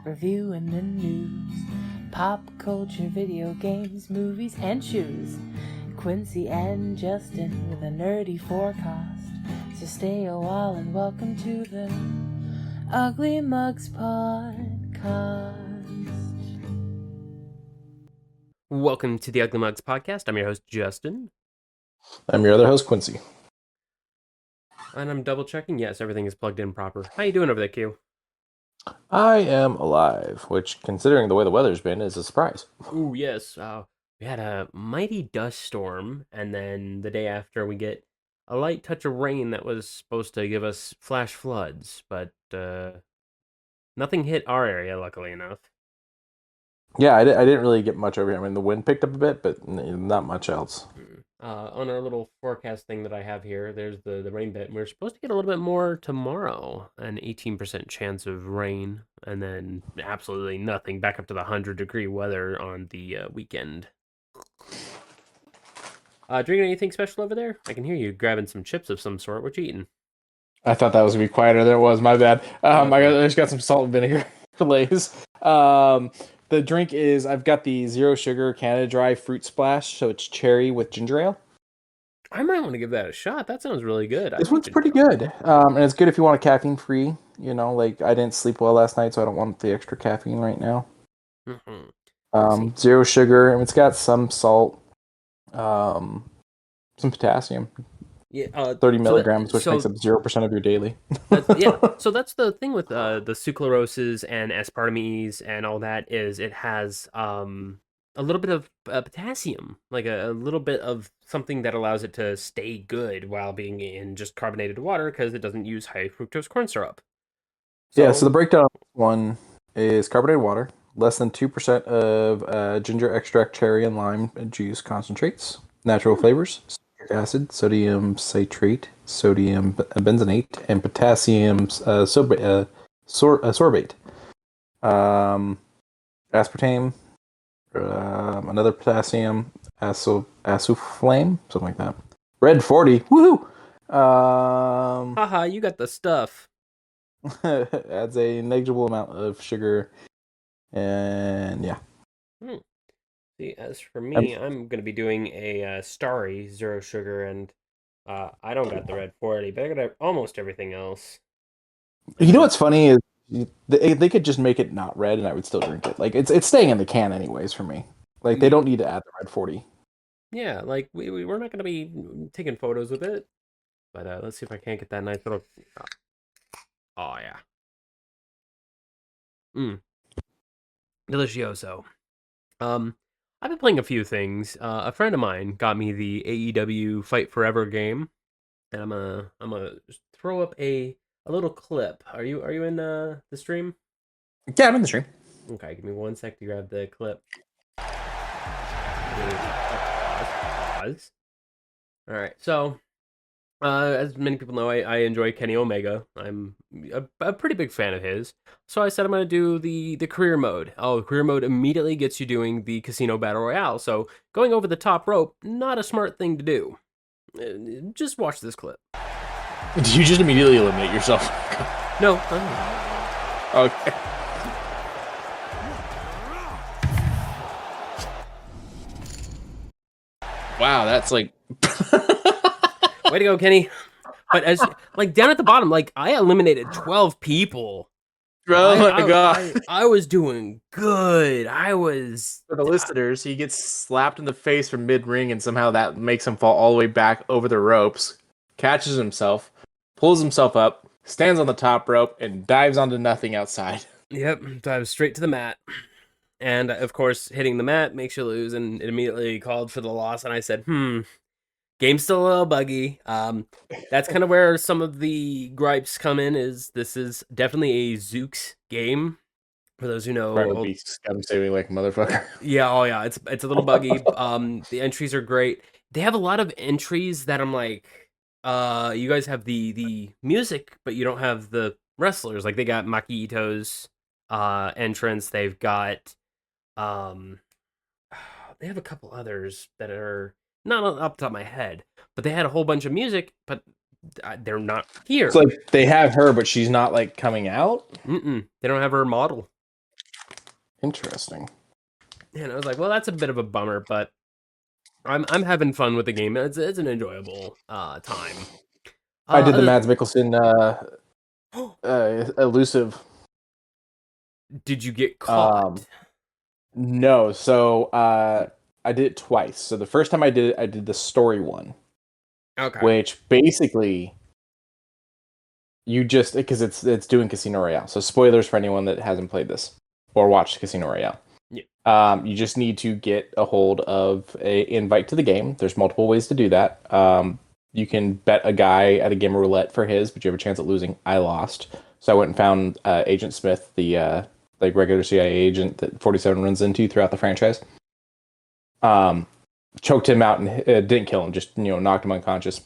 reviewing the news, pop culture, video games, movies, and shoes. Quincy and Justin with a nerdy forecast. So stay a while and welcome to the Ugly Mugs Podcast. Welcome to the Ugly Mugs Podcast. I'm your host, Justin. I'm your other host, Quincy. And I'm double checking. Yes, everything is plugged in proper. How you doing over there, Q? I am alive, which, considering the way the weather's been, is a surprise. Ooh, yes. We had a mighty dust storm, and then the day after we get a light touch of rain that was supposed to give us flash floods, but nothing hit our area, luckily enough. Yeah, I didn't really get much over here. I mean, the wind picked up a bit, but not much else. On our little forecast thing that I have here, there's the rain bit. We're supposed to get a little bit more tomorrow, an 18% chance of rain, and then absolutely nothing, back up to the 100-degree weather on the weekend. Drinking anything special over there? I can hear you grabbing some chips of some sort. What you eating? I thought that was going to be quieter than it was. My bad. I just got some salt and vinegar fillets. The drink is, I've got the Zero Sugar Canada Dry Fruit Splash, so it's cherry with ginger ale. I might want to give that a shot. That sounds really good. This one's pretty good. And it's good if you want a caffeine-free. You know, like, I didn't sleep well last night, so I don't want the extra caffeine right now. Mm-hmm. Zero sugar, and it's got some salt, some potassium. Yeah, 30 milligrams, which makes up 0% of your daily. So that's the thing with the sucraloses and aspartames and all that, is it has a little bit of potassium, like a little bit of something that allows it to stay good while being in just carbonated water, because it doesn't use high fructose corn syrup. So the breakdown of this one is carbonated water, less than 2% of ginger extract, cherry, and lime juice concentrates, natural flavors, acid, sodium citrate, sodium benzenate, and potassium sorbate, aspartame, another potassium, asuflame, something like that. Red 40, woohoo! Haha, you got the stuff. Adds a negligible amount of sugar, and yeah. See, as for me, I'm going to be doing a Starry Zero Sugar, and I don't got the Red 40, but I got almost everything else. You know what's funny is they could just make it not red, and I would still drink it. Like, it's staying in the can anyways for me. Like, they don't need to add the Red 40. Yeah, like we're not going to be taking photos with it, but let's see if I can't get that nice little. Oh yeah. Delicioso. I've been playing a few things. A friend of mine got me the AEW Fight Forever game, and I'm gonna throw up a little clip. Are you in the stream? Yeah, I'm in the stream. Okay, give me 1 sec to grab the clip. Pause. All right, so as many people know, I enjoy Kenny Omega. I'm a pretty big fan of his. So I said I'm going to do the career mode. The career mode immediately gets you doing the casino battle royale. So going over the top rope, not a smart thing to do. Just watch this clip. Did you just immediately eliminate yourself? No. Okay. Wow, that's like... Way to go, Kenny. But as like down at the bottom, like I eliminated 12 people. Oh my god. I was doing good. For the listeners, he gets slapped in the face from mid-ring, and somehow that makes him fall all the way back over the ropes, catches himself, pulls himself up, stands on the top rope, and dives onto nothing outside. Yep, dives straight to the mat. And of course, hitting the mat makes you lose, and it immediately called for the loss, and I said, game's still a little buggy. That's kind of where some of the gripes come in. This is definitely a Zooks game. For those who know, I'm saving like a motherfucker. Yeah, oh yeah, it's a little buggy. The entries are great. They have a lot of entries that I'm like, you guys have the music, but you don't have the wrestlers. Like they got Maki Ito's entrance. They've got they have a couple others that are not up the top of my head, but they had a whole bunch of music, but they're not here. It's like they have her, but she's not like coming out. They don't have her model. Interesting. And I was like, well, that's a bit of a bummer, but I'm having fun with the game. It's an enjoyable time. I did the Other Mads Mikkelsen elusive. Did you get caught? No, so I did it twice. So the first time I did it, I did the story one, Okay. which basically you just because it's doing Casino Royale. So spoilers for anyone that hasn't played this or watched Casino Royale. Yeah. You just need to get a hold of a invite to the game. There's multiple ways to do that. You can bet a guy at a game of roulette for his, but you have a chance at losing. I lost, so I went and found Agent Smith, the like regular CIA agent that 47 runs into throughout the franchise. Choked him out and didn't kill him, just knocked him unconscious,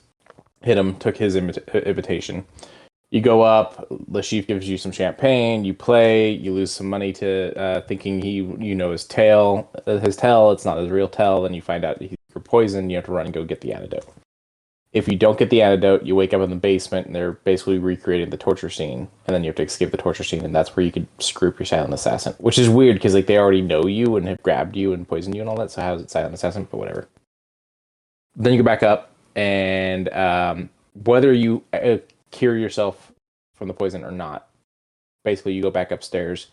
hit him, took his invitation. You go up, the chief gives you some champagne, you play, you lose some money to thinking his tail, it's not his real tail, then you find out he's for poison, you have to run and go get the antidote. If you don't get the antidote, you wake up in the basement and they're basically recreating the torture scene, and then you have to escape the torture scene, and that's where you could screw up your silent assassin, which is weird because like they already know you and have grabbed you and poisoned you and all that, so how is it silent assassin? But whatever. Then you go back up, and whether you cure yourself from the poison or not, basically you go back upstairs,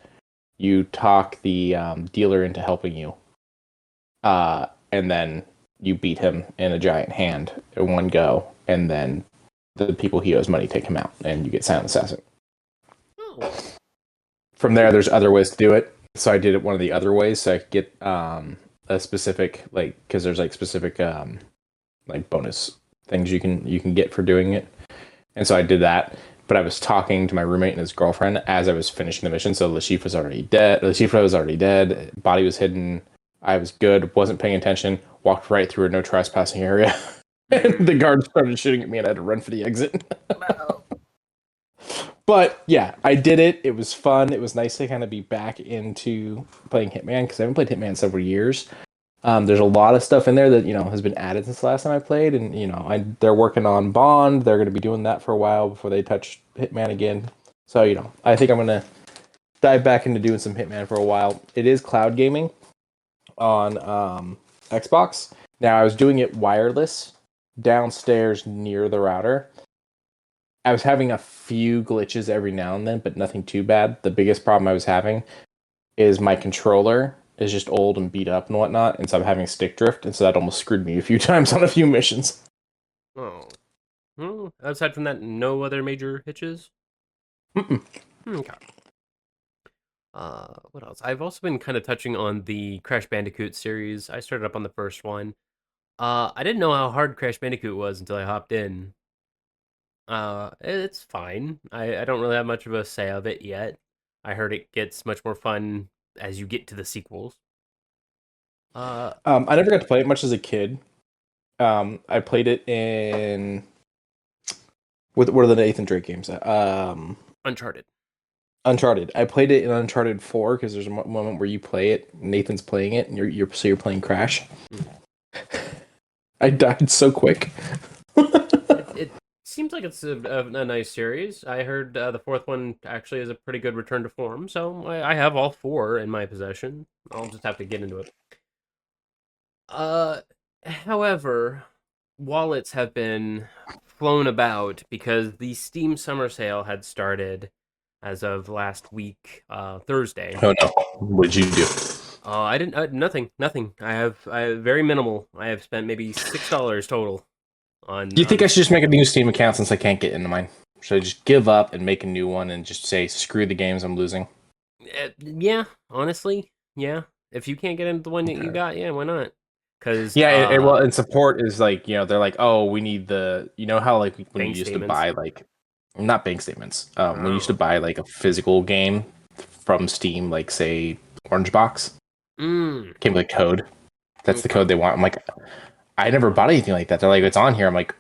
you talk the dealer into helping you, and then you beat him in a giant hand in one go, and then the people he owes money take him out, and you get silent assassin. Oh. From there, there's other ways to do it. So I did it one of the other ways, so I could get a specific because there's specific bonus things you can get for doing it, and so I did that. But I was talking to my roommate and his girlfriend as I was finishing the mission. So the chief was already dead. The chief was already dead. Body was hidden. I was good. Wasn't paying attention. Walked right through a no trespassing area. And the guards started shooting at me and I had to run for the exit. Wow. But yeah, I did it. It was fun. It was nice to kind of be back into playing Hitman because I haven't played Hitman in several years. There's a lot of stuff in there that has been added since the last time I played, and they're working on Bond. They're going to be doing that for a while before they touch Hitman again. So I think I'm going to dive back into doing some Hitman for a while. It is cloud gaming on Xbox. Now I was doing it wireless downstairs near the router. I was having a few glitches every now and then, but nothing too bad. The biggest problem I was having is my controller is just old and beat up and whatnot, and so I'm having stick drift, and so that almost screwed me a few times on a few missions. Oh. Well, aside from that, no other major hitches? Mm-mm. Okay. What else? I've also been kind of touching on the Crash Bandicoot series. I started up on the first one. I didn't know how hard Crash Bandicoot was until I hopped in. It's fine. I don't really have much of a say of it yet. I heard it gets much more fun as you get to the sequels. I never got to play it much as a kid. I played it in what are the Nathan Drake games? Uncharted. Uncharted. I played it in Uncharted 4 because there's a moment where you play it, Nathan's playing it, and you're playing Crash. I died so quick. It seems like it's a nice series. I heard the fourth one actually is a pretty good return to form, so I have all four in my possession. I'll just have to get into it. However, wallets have been flown about because the Steam Summer Sale had started as of last week, Thursday. Oh no! What did you do? I didn't. Nothing. I have very minimal. I have spent maybe $6 total on. Do you think I should just make a new Steam account since I can't get into mine? Should I just give up and make a new one and just say screw the games I'm losing? Yeah, honestly, yeah. If you can't get into the one that you got, yeah, why not? Because Well, and support is they're like, oh, we need the how when you used statements. to buy not bank statements. When you used to Oh. buy a physical game from Steam, like say Orange Box, came with a code. That's the code they want. I'm like, I never bought anything like that. They're like, it's on here. I'm like,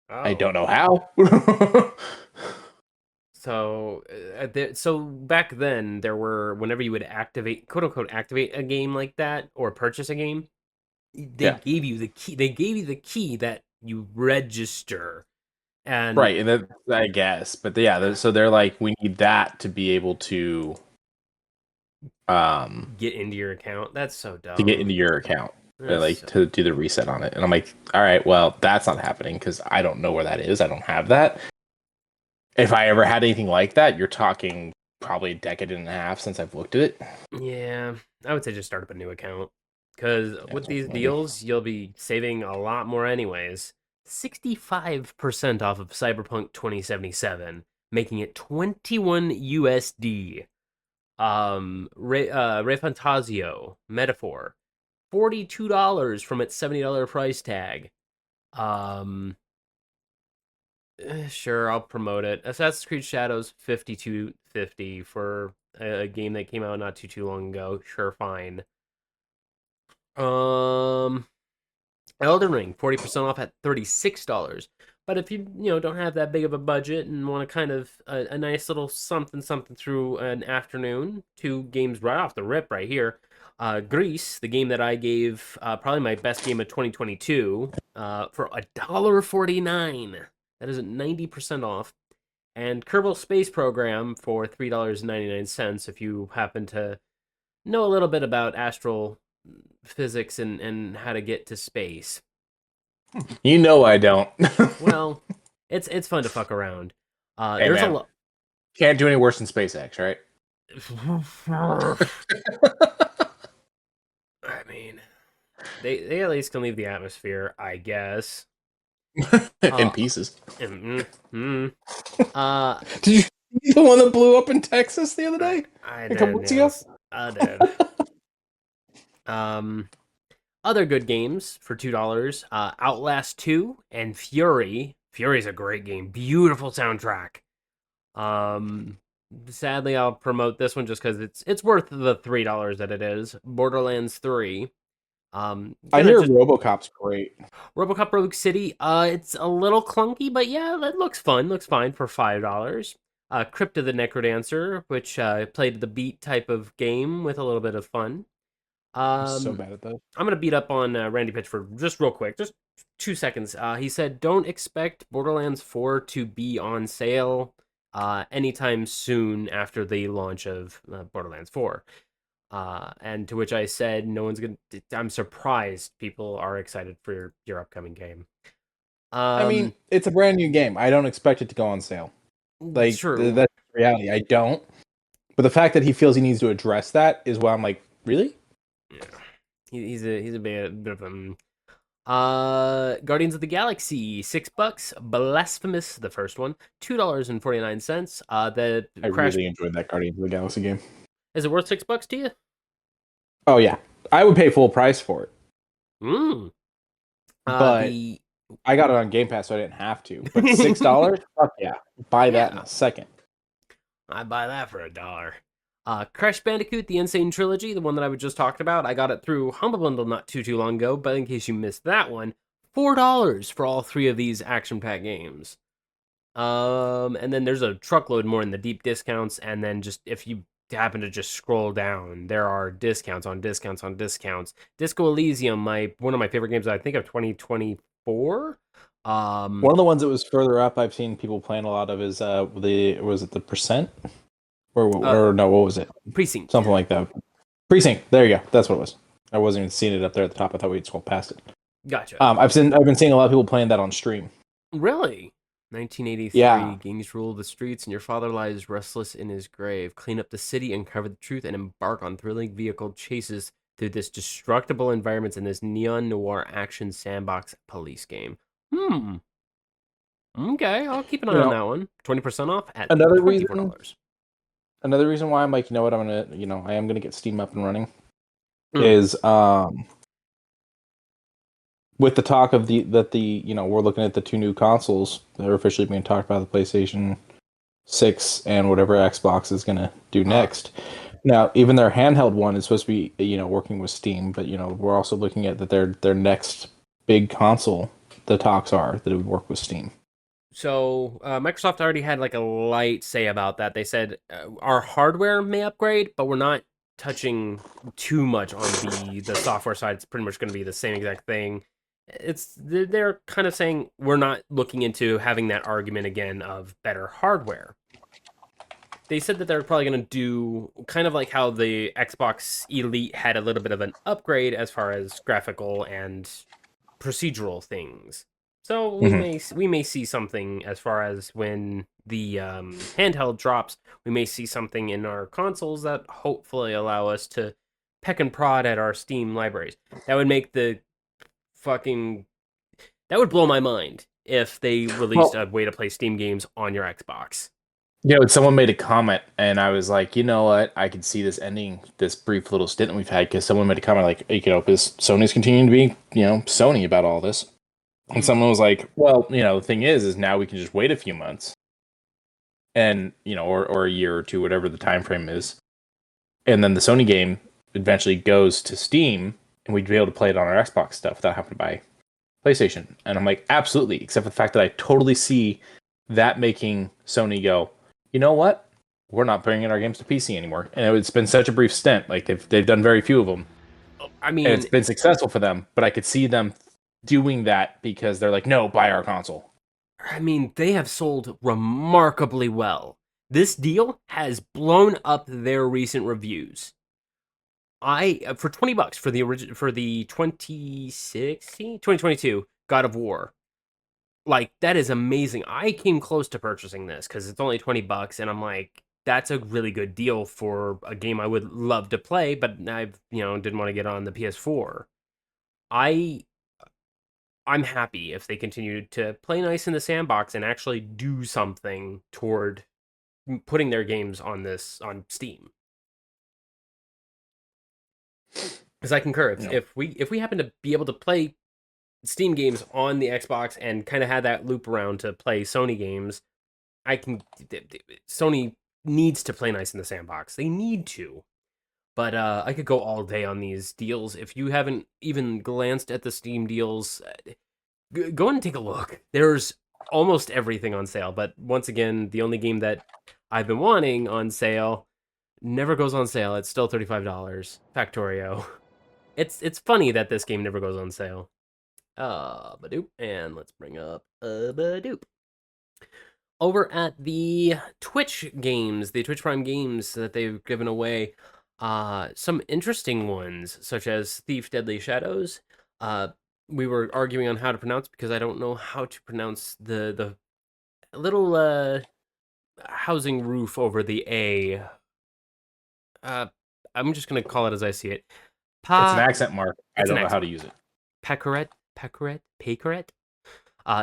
I don't know how. So back then there were whenever you would activate quote unquote activate a game like that or purchase a game, they gave you the key. They gave you the key that you register. And right, and that, I guess, but yeah, so they're like, we need that to be able to Get into your account. That's so to get dumb. into your account, That's to do the reset on it. And I'm like, all right, well, that's not happening because I don't know where that is. I don't have that. If I ever had anything like that, you're talking probably a decade and a half since I've looked at it. Yeah, I would say just start up a new account because Yeah, with that's what these I'm gonna do. deals, you'll be saving a lot more anyways. 65% off of Cyberpunk 2077, making it 21 USD. Ray Fantasio Metaphor, $42 from its $70 price tag. Um, sure, I'll promote it. Assassin's Creed Shadows 52.50 for a game that came out not too long ago. Sure, fine. Um, Elden Ring 40% off at $36. But if you don't have that big of a budget and want to kind of a nice little something something through an afternoon, two games right off the rip right here. Greece, the game that I gave probably my best game of 2022, for $1.49. That is at 90% off. And Kerbal Space Program for $3.99 if you happen to know a little bit about astral physics and how to get to space. You know I don't. Well, it's fun to fuck around. Hey There's a man, lot. can't do any worse than SpaceX, right? I mean, they at least can leave the atmosphere, I guess. In Uh, pieces. mm, mm, uh, Did you see the one that blew up in Texas the other day? I A couple did, weeks ago? yes, I did. Um, Other good games for $2, Outlast 2 and Fury. Fury's a great game, beautiful soundtrack. Um, Sadly, I'll promote this one just because it's worth the $3 that it is. Borderlands 3. I Gonna hear just RoboCop's great. RoboCop Rogue City. It's a little clunky, but yeah, it looks fun. Looks fine for $5. Crypt of the Necrodancer, which played the beat type of game with a little bit of fun. I'm so Um, bad at that. I'm gonna beat up on Randy Pitchford just real quick, just 2 seconds. He said, "Don't expect Borderlands 4 to be on sale anytime soon after the launch of Borderlands 4." And to which I said, "No one's gonna." I'm surprised people are excited for your upcoming game. I mean, Um, it's a brand new game. I don't expect it to go on sale. Like True. that's reality. I don't. But the fact that he feels he needs to address that is why I'm like, really? Yeah, he's a bit of a. Guardians of the Galaxy, $6. Blasphemous, the first one, $2.49. The I Crash, really enjoyed that Guardians of the Galaxy game. is it worth $6 to you? Oh yeah, I would pay full price for it, Mm. but The I got it on Game Pass, so I didn't have to. But $6, fuck yeah, buy that in Yeah, a second. I buy that for $1. Crash Bandicoot, the Insane Trilogy, the one that I was just talking about, I got it through Humble Bundle not too long ago. But in case you missed that one, $4 for all three of these action-packed games. And then there's a truckload more in the deep discounts, and then just if you happen to just scroll down, there are discounts on discounts on discounts. Disco Elysium, one of my favorite games, I think of 2024. One of the ones that was further up, I've seen people playing a lot of is the percent or no, what was it? Precinct. Something like that. Precinct. There you go. That's what it was. I wasn't even seeing it up there at the top. I thought we'd scroll past it. Gotcha. I've been seeing a lot of people playing that on stream. Really? 1983, Yeah. gangs rule the streets, and your father lies restless in his grave. Clean up the city, uncover the truth, and embark on thrilling vehicle chases through this destructible environments in this neon noir action sandbox police game. Okay, I'll keep an eye You on know, that one. 20% off at another $24. reason why I'm like, you know what, I am gonna get Steam up and running Mm. is with the talk of we're looking at the two new consoles that are officially being talked about, the PlayStation 6 and whatever Xbox is gonna do next. Now, even their handheld one is supposed to be, working with Steam, but we're also looking at that their next big console. The talks are that it would work with Steam. So Microsoft already had like a light say about that. They said our hardware may upgrade, but we're not touching too much on the software side. It's pretty much going to be the same exact thing. They're kind of saying we're not looking into having that argument again of better hardware. they said that they're probably going to do kind of like how the Xbox Elite had a little bit of an upgrade as far as graphical and procedural things. So Mhm. we may see something as far as when the handheld drops. We may see something in our consoles that hopefully allow us to peck and prod at our Steam libraries. That would make the fucking that would blow my mind if they released Well, a way to play Steam games on your Xbox. someone made a comment, and I was like, you know what? I could see this ending this brief little stint we've had because someone made a comment like, because Sony's continuing to be, Sony about all this. And Mm. someone was like, well, the thing is now we can just wait a few months and, or a year or two, whatever the time frame is. And then the Sony game eventually goes to Steam and we'd be able to play it on our Xbox stuff without having to buy PlayStation. And I'm like, absolutely, except for the fact that I totally see that making Sony go, you know what? We're not bringing our games to PC anymore. And it's been such a brief stint. Like they've done very few of them, I and it's mean, been successful for them. But I could see them doing that because they're like, no, buy our console. they have sold remarkably well. This deal has blown up their recent reviews. I for $20 for the original for the 2022 God of War. Like that is amazing. I came close to purchasing this cuz it's only $20 and I'm like that's a really good deal for a game I would love to play, but I didn't want to get on the PS4. I I'm happy if they continue to play nice in the sandbox and actually do something toward putting their games on Steam. Because I concur, You know, if we happen to be able to play Steam games on the Xbox and kind of have that loop around to play Sony games, I can. Sony needs to play nice in the sandbox. They need to. But I could go all day on these deals. If you haven't even glanced at the Steam deals, go and take a look. There's almost everything on sale. But once again, the only game that I've been wanting on sale never goes on sale. It's still $35. Factorio. It's funny that this game never goes on sale. Badoop, and let's bring up Badoop. Over at the Twitch games, the Twitch Prime games that they've given away, some interesting ones, such as Thief Deadly Shadows. Uh, we were arguing on how to pronounce because I don't know how to pronounce the little housing roof over the A. Uh, I'm just gonna call it as I see it. it's an Pa. accent mark. I It's an don't know how accent to mark. use it. Pecoret.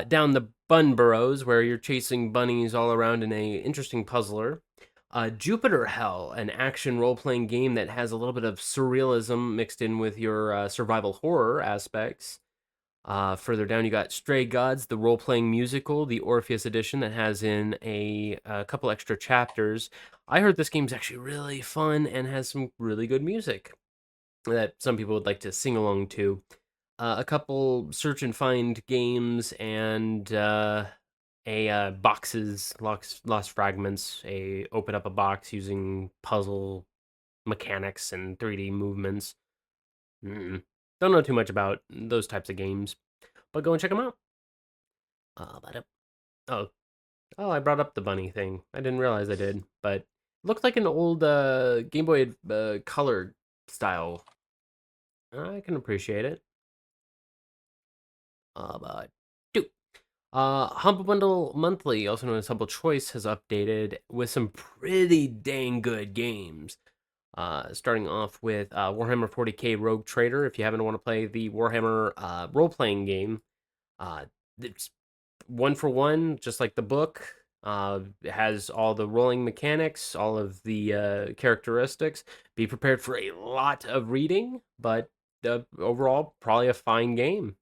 Down the Bun Burrows, where you're chasing bunnies all around in a interesting puzzler. Jupiter Hell, an action role-playing game that has a little bit of surrealism mixed in with your survival horror aspects. Further down, you got Stray Gods, the role-playing musical, the Orpheus edition that has in a couple extra chapters. I heard this game's actually really fun and has some really good music that some people would like to sing along to. A couple search and find games and boxes, lost fragments. A open up a box using puzzle mechanics and 3D movements. Don't know too much about those types of games, but go and check them out. But oh, oh, I brought up the bunny thing. I didn't realize I did, but it looked like an old Game Boy Color style. I can appreciate it. But do. Humble Bundle Monthly, also known as Humble Choice, has updated with some pretty dang good games. Starting off with Warhammer 40k Rogue Trader. If you happen to want to play the Warhammer role playing game, it's one for one, just like the book. It has all the rolling mechanics, all of the characteristics. Be prepared for a lot of reading, but overall, probably a fine game.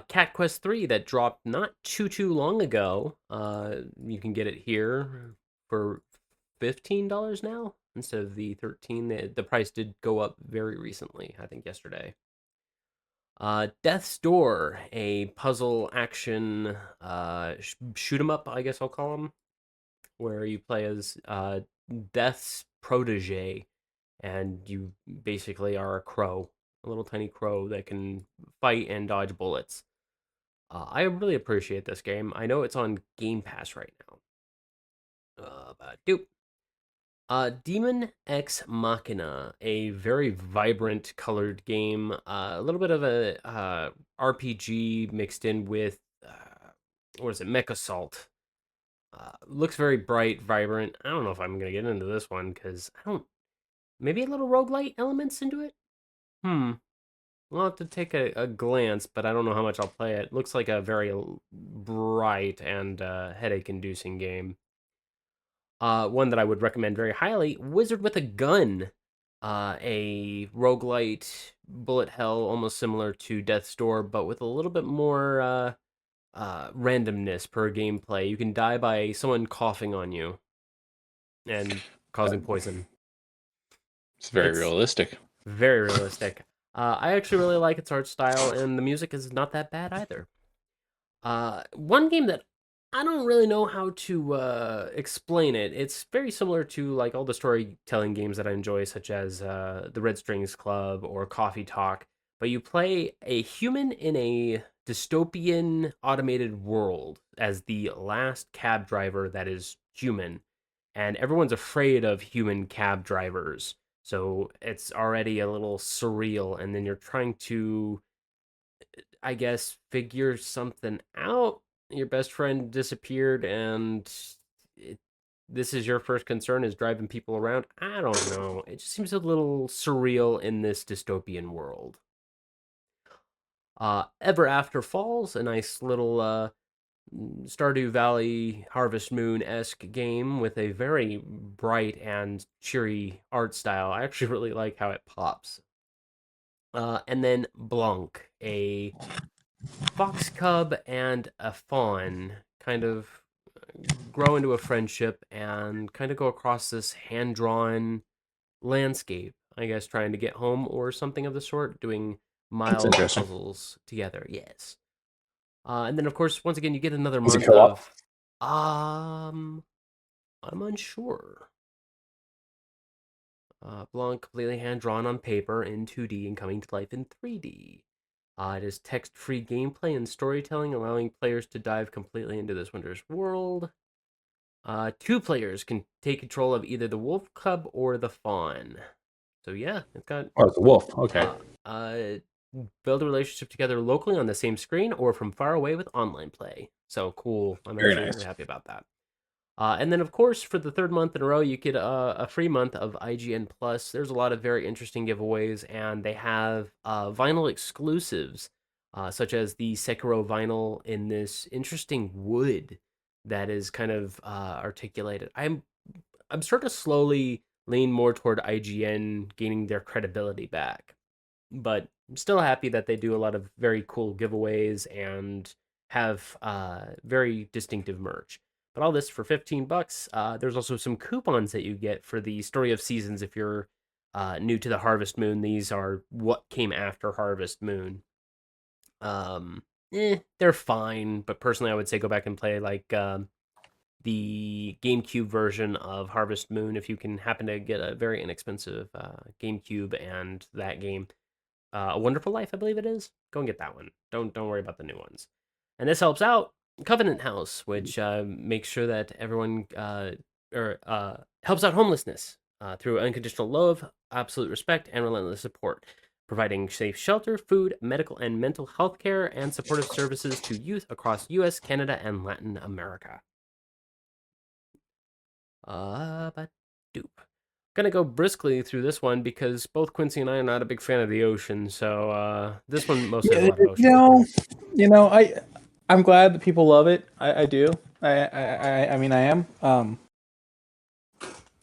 Cat Quest 3 that dropped not too long ago. You can get it here for $15 now instead of the 13. The price did go up very recently, I think yesterday. Death's Door, a puzzle action shoot 'em up, I guess I'll call them, where you play as Death's protege, and you basically are a crow, a little tiny crow that can fight and dodge bullets. I really appreciate this game. I know it's on Game Pass right now. Doop. Demon X Machina, a very vibrant colored game, a little bit of a RPG mixed in with what is it, Mech Assault. Looks very bright, vibrant. I don't know if I'm gonna get into this one because I don't. Maybe a little roguelite elements into it. We'll have to take a glance, but I don't know how much I'll play it. Looks like a very bright and headache-inducing game. One that I would recommend very highly, Wizard with a Gun. A roguelite bullet hell, almost similar to Death's Door, but with a little bit more randomness per gameplay. You can die by someone coughing on you and causing poison. It's very It's realistic. very realistic. I actually really like its art style, and the music is not that bad either. One game that I don't really know how to explain it. It's very similar to like all the storytelling games that I enjoy, such as the Red Strings Club or Coffee Talk. But you play a human in a dystopian automated world as the last cab driver that is human, and everyone's afraid of human cab drivers. So it's already a little surreal, and then you're trying to, I guess, figure something out. Your best friend disappeared, and it, this is your first concern is driving people around. I don't know. It just seems a little surreal in this dystopian world. Ever After Falls, a nice little Stardew Valley Harvest Moon esque game with a very bright and cheery art style. I actually really like how it pops. And then Blanc, a fox cub and a fawn kind of grow into a friendship and kind of go across this hand drawn landscape. I guess trying to get home or something of the sort, doing mild interesting. puzzles together. Yes. And then, of course, once again, you get another Is it month co-op? of. I'm unsure. Blanc, completely hand drawn on paper in 2D and coming to life in 3D. It is text-free gameplay and storytelling, allowing players to dive completely into this wondrous world. Two players can take control of either the wolf cub or the fawn. So yeah, it's got Oh, it's a wolf. Okay. Build a relationship together locally on the same screen or from far away with online play. So cool. I'm Very actually nice. very happy about that. And then, of course, for the third month in a row, you get a free month of IGN Plus. There's a lot of very interesting giveaways, and they have vinyl exclusives, such as the Sekiro vinyl in this interesting wood that is kind of articulated. I'm starting to slowly lean more toward IGN gaining their credibility back, but I'm still happy that they do a lot of very cool giveaways and have very distinctive merch. But all this for $15. There's also some coupons that you get for the Story of Seasons if you're new to the Harvest Moon. These are what came after Harvest Moon. They're fine, but personally, I would say go back and play like the GameCube version of Harvest Moon if you can happen to get a very inexpensive GameCube and that game. A Wonderful Life, I believe it is. Go and get that one. Don't worry about the new ones. And this helps out Covenant House, which makes sure that everyone helps out homelessness through unconditional love, absolute respect, and relentless support, providing safe shelter, food, medical and mental health care, and supportive services to youth across U.S., Canada, and Latin America. But doop. Gonna go briskly through this one because both Quincy and I are not a big fan of the ocean, so this one mostly has a lot of ocean. I'm glad that people love it. I do. I mean, I am.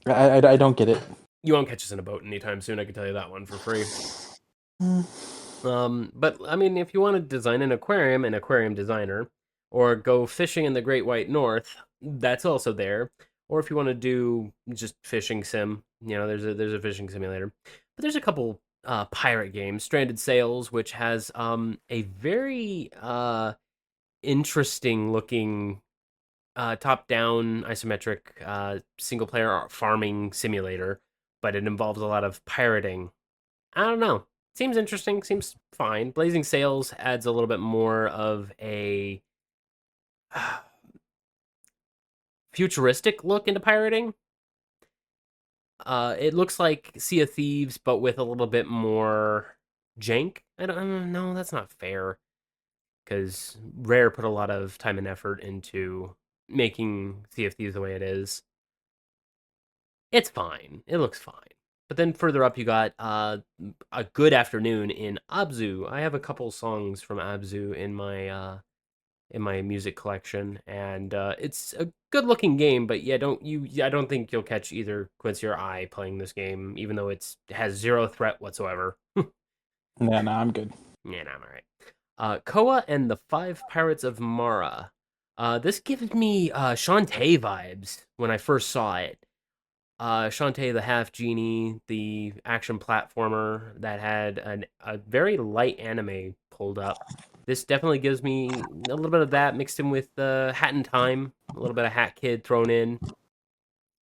I don't get it. You won't catch us in a boat anytime soon. I can tell you that one for free. But I mean, if you want to design an aquarium designer, or go fishing in the Great White North, that's also there. Or if you want to do just fishing sim, there's a fishing simulator. But there's a couple pirate games, Stranded Sails, which has a very interesting looking top-down isometric single player farming simulator, but it involves a lot of pirating. I don't know. Seems interesting. Seems fine. Blazing Sails adds a little bit more of a futuristic look into pirating. It looks like Sea of Thieves, but with a little bit more jank. I don't know. That's not fair, because Rare put a lot of time and effort into making Sea of Thieves the way it is. It's fine. It looks fine. But then further up, you got A Good Afternoon in Abzu. I have a couple songs from Abzu in my music collection, and it's a good looking game. But yeah, I don't think you'll catch either Quincy or I playing this game, even though it has zero threat whatsoever. Yeah, no, I'm good. Yeah, no, I'm alright. Koa and the Five Pirates of Mara. This gives me Shantae vibes when I first saw it. Shantae the Half Genie, the action platformer that had a very light anime pulled up. This definitely gives me a little bit of that mixed in with Hat in Time, a little bit of Hat Kid thrown in,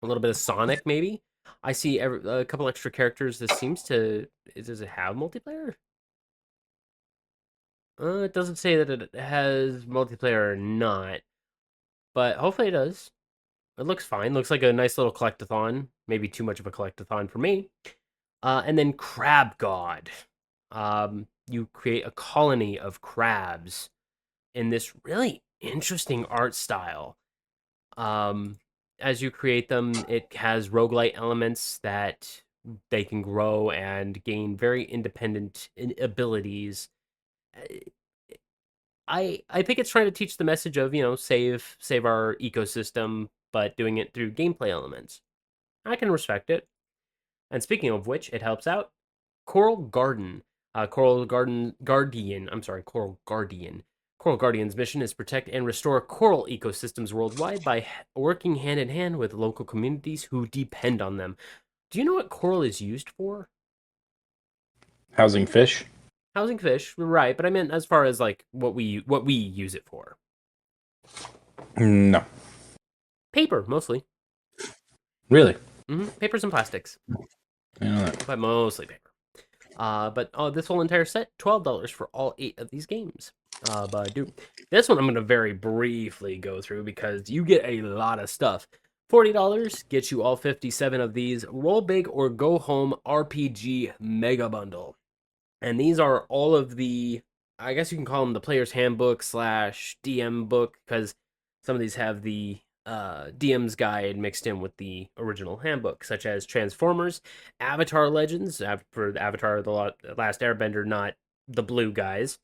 a little bit of Sonic maybe. I see a couple extra characters. This seems to does it have multiplayer? It doesn't say that it has multiplayer or not, but hopefully it does. It looks fine. Looks like a nice little collectathon. Maybe too much of a collectathon for me. And then Crab God. You create a colony of crabs in this really interesting art style. As you create them, it has roguelite elements that they can grow and gain very independent abilities. I think it's trying to teach the message of, save our ecosystem, but doing it through gameplay elements. I can respect it. And speaking of which, it helps out Coral Garden. Coral Guardian. Coral Guardian. Coral Guardian's mission is protect and restore coral ecosystems worldwide by working hand in hand with local communities who depend on them. Do you know what coral is used for? Housing fish. Housing fish, right? But I meant as far as like what we use it for. No. Paper mostly. Really? Papers and plastics. I know that. But mostly paper. But this whole entire set, $12 for all 8 of these games. But dude, this one I'm gonna very briefly go through because you get a lot of stuff. $40 gets you all 57 of these Roll Big or Go Home RPG Mega Bundle. And these are all of the, I guess you can call them the player's handbook / DM book, because some of these have the DM's guide mixed in with the original handbook, such as Transformers, Avatar Legends, for Avatar The Last Airbender, not the blue guys,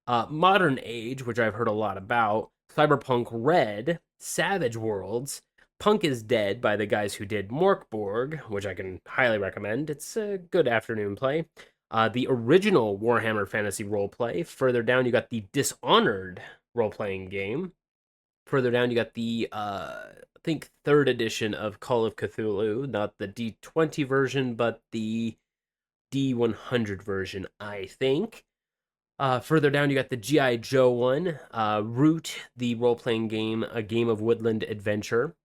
Modern Age, which I've heard a lot about, Cyberpunk Red, Savage Worlds, Punk is Dead by the guys who did Morkborg, which I can highly recommend. It's a good afternoon play. The original Warhammer Fantasy roleplay. Further down, you got the Dishonored role-playing game. Further down, you got the, I think, 3rd edition of Call of Cthulhu. Not the D20 version, but the D100 version, I think. Further down, you got the G.I. Joe one. Root, the role-playing game, a game of woodland adventure.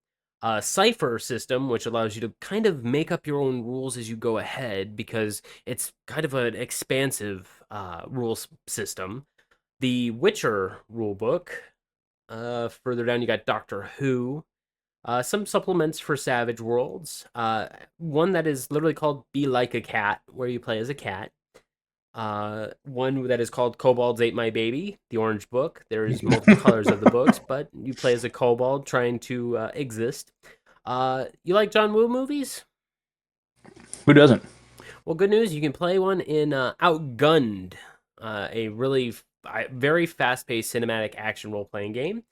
Cipher system, which allows you to kind of make up your own rules as you go ahead, because it's kind of an expansive rules system. The Witcher rulebook. Further down, you got Doctor Who. Some supplements for Savage Worlds. One that is literally called Be Like a Cat, where you play as a cat. One that is called Kobolds Ate My Baby, the orange book. There's multiple colors of the books, but you play as a kobold trying to exist. You like John Woo movies? Who doesn't? Well, good news, you can play one in Outgunned, a really very fast-paced cinematic action role-playing game.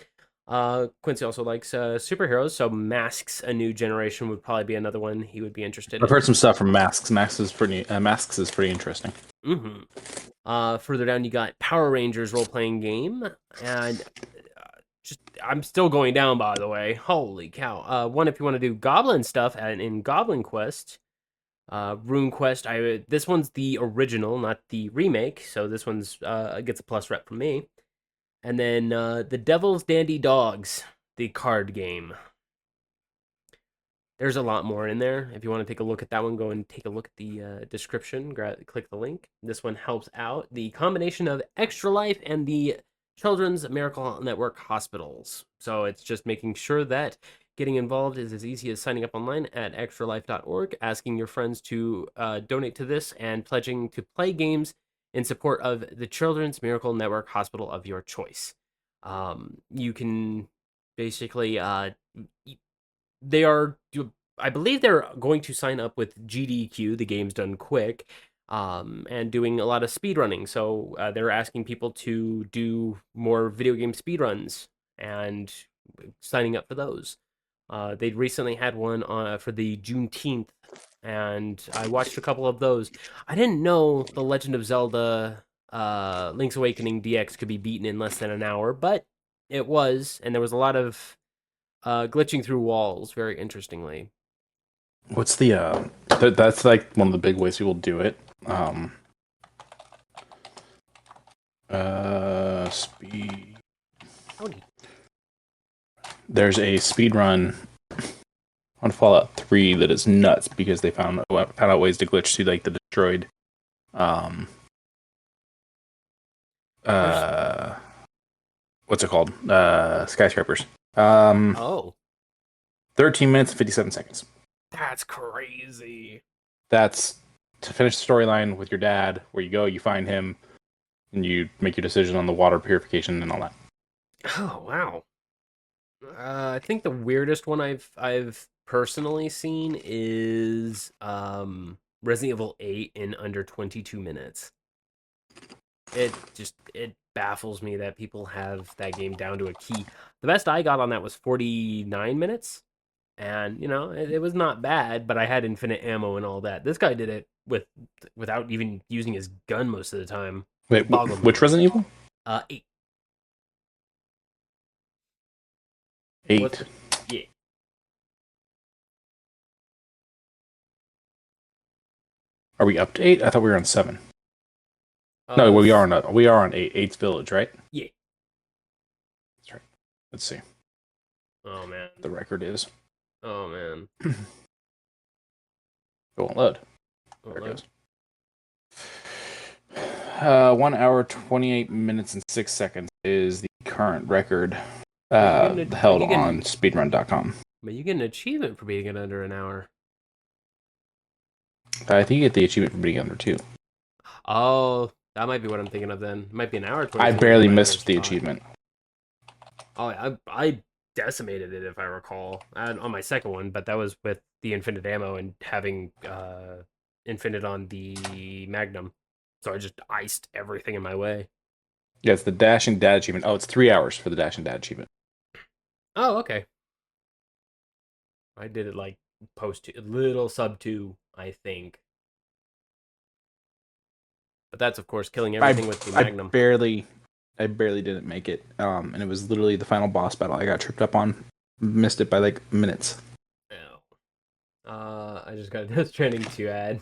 Quincy also likes superheroes, so Masks: A New Generation would probably be another one he would be interested in. I've heard some stuff from Masks. Masks is pretty interesting. Further down, you got Power Rangers role-playing game, and I'm still going down, by the way. Holy cow! One if you want to do Goblin stuff, and in Goblin Quest, Rune Quest. This one's the original, not the remake, so this one's gets a plus rep from me. And then the Devil's Dandy Dogs, the card game. There's a lot more in there. If you want to take a look at that one, go and take a look at the description. Click the link. This one helps out the combination of Extra Life and the Children's Miracle Network hospitals. So it's just making sure that Getting involved is as easy as signing up online at extralife.org, asking your friends to donate to this, and pledging to play games in support of the Children's Miracle Network hospital of your choice. You can basically, they are, I believe they're going to sign up with GDQ, the game's done quick, and doing a lot of speed running. So they're asking people to do more video game speed runs and signing up for those. They recently had one for the Juneteenth, and I watched a couple of those. I didn't know The Legend of Zelda Link's Awakening DX could be beaten in less than an hour, but it was, and there was a lot of glitching through walls, very interestingly. What's the that's like one of the big ways people do it. Speed. Howdy. There's a speed run on Fallout 3 that is nuts because they found out ways to glitch through like the destroyed what's it called? Skyscrapers. 13 minutes and 57 seconds. That's crazy. That's to finish the storyline with your dad, where you go, you find him, and you make your decision on the water purification and all that. Oh, wow. I think the weirdest one I've personally seen is Resident Evil 8 in under 22 minutes. It baffles me that people have that game down to a key. The best I got on that was 49 minutes. And, it was not bad, but I had infinite ammo and all that. This guy did it without even using his gun most of the time. Wait, which Resident Evil? 8. 8. Yeah. Are we up to 8? I thought we were on 7. No, we are on 8. 8's Village, right? Yeah. That's right. Let's see. Oh, man. The record is. Oh, man. It won't load. Won't There load. it goes. 1 hour, 28 minutes, and 6 seconds is the current record held on speedrun.com. But you get an achievement for beating it under an hour. I think you get the achievement for beating under 2. Oh, that might be what I'm thinking of then. It might be an hour. I barely missed the achievement. Oh, I decimated it, if I recall, on my second one, but that was with the infinite ammo and having infinite on the Magnum. So I just iced everything in my way. Yeah, it's the Dash and Dad achievement. Oh, it's 3 hours for the Dash and Dad achievement. Oh, okay. I did it like little sub 2, I think. But that's, of course, killing everything with the Magnum. I barely didn't make it. And it was literally the final boss battle. I got tripped up on. Missed it by like minutes. Oh. I just got a Death Stranding 2 ad.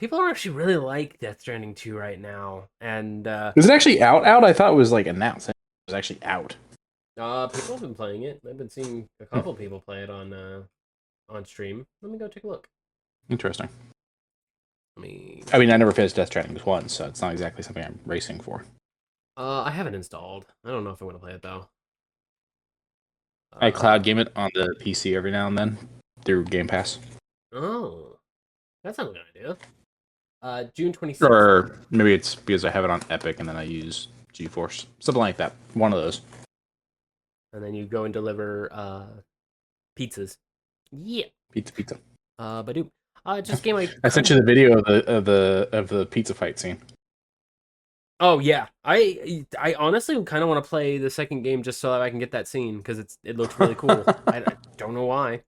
People are actually really like Death Stranding 2 right now. And is it actually out? I thought it was like announced. It was actually out. People have been playing it. I've been seeing a couple people play it on stream. Let me go take a look. Interesting. I mean, I never finished Death Stranding 1, so it's not exactly something I'm racing for. I have it installed. I don't know if I'm gonna play it though. I cloud game it on the PC every now and then through Game Pass. Oh, that's not a good idea. June 26th. Or maybe it's because I have it on Epic and then I use GeForce, something like that. One of those. And then you go and deliver pizzas. Yeah. Pizza. Badoo. Just game I sent you the video of the pizza fight scene. Oh yeah, I honestly kind of want to play the second game just so that I can get that scene because it looks really cool. I don't know why.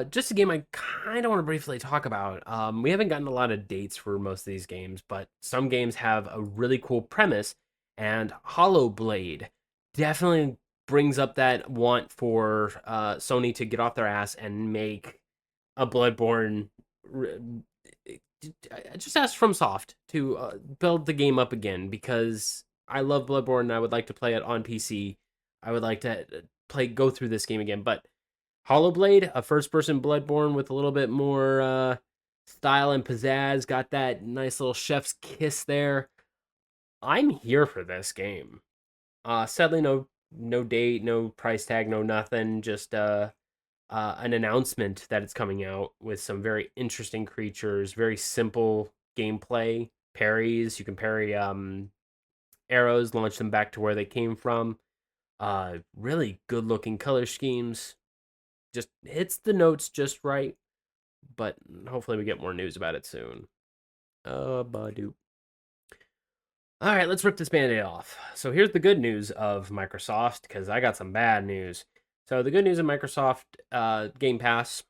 Just a game I kind of want to briefly talk about. We haven't gotten a lot of dates for most of these games, but some games have a really cool premise, and Hollow Blade definitely brings up that want for Sony to get off their ass and make a Bloodborne. I just asked FromSoft to build the game up again because I love Bloodborne and I would like to play it on PC. I would like to go through this game again, but Hollow Blade, a first-person Bloodborne with a little bit more style and pizzazz, got that nice little chef's kiss there. I'm here for this game. Sadly, no no date, no price tag, no nothing. Just an announcement that it's coming out with some very interesting creatures, very simple gameplay, parries. You can parry arrows, launch them back to where they came from. Really good looking color schemes. Just hits the notes just right. But hopefully we get more news about it soon. Badoop. All right, let's rip this band-aid off. So here's the good news of Microsoft, because I got some bad news. So the good news of Microsoft Game Pass,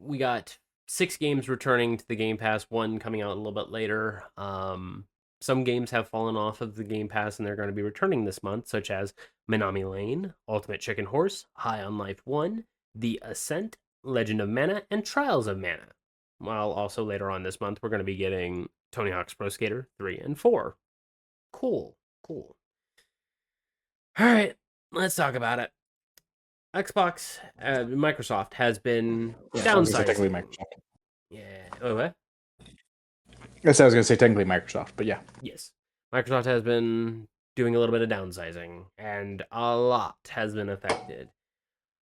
we got 6 games returning to the Game Pass, 1 coming out a little bit later. Some games have fallen off of the Game Pass and they're going to be returning this month, such as Minami Lane, Ultimate Chicken Horse, High on Life 1, The Ascent, Legend of Mana, and Trials of Mana. While also later on this month, we're going to be getting Tony Hawk's Pro Skater 3 and 4. Cool. All right, let's talk about it. Xbox, Microsoft has been downsizing. Technically Microsoft. Yeah. Oh, what? I was going to say technically Microsoft, but yeah. Yes. Microsoft has been doing a little bit of downsizing, and a lot has been affected.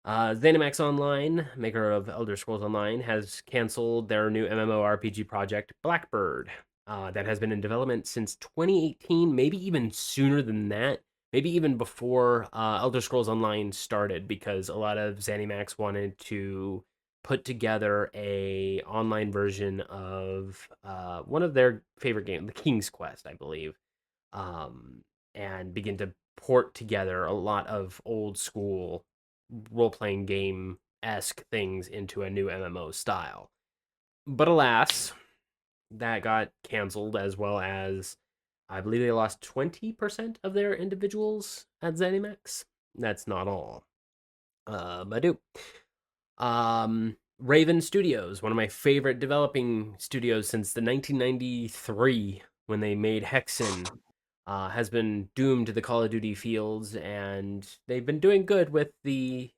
ZeniMax Online, maker of Elder Scrolls Online, has canceled their new MMORPG project, Blackbird, that has been in development since 2018, maybe even sooner than that, maybe even before Elder Scrolls Online started, because a lot of ZeniMax wanted to put together a online version of one of their favorite games, The King's Quest, I believe, and begin to port together a lot of old school role-playing game-esque things into a new MMO style. But alas, that got canceled, as well as I believe they lost 20% of their individuals at ZeniMax. That's not all. Badu. Raven Studios, one of my favorite developing studios since the 1993 when they made Hexen, has been doomed to the Call of Duty fields, and they've been doing good with the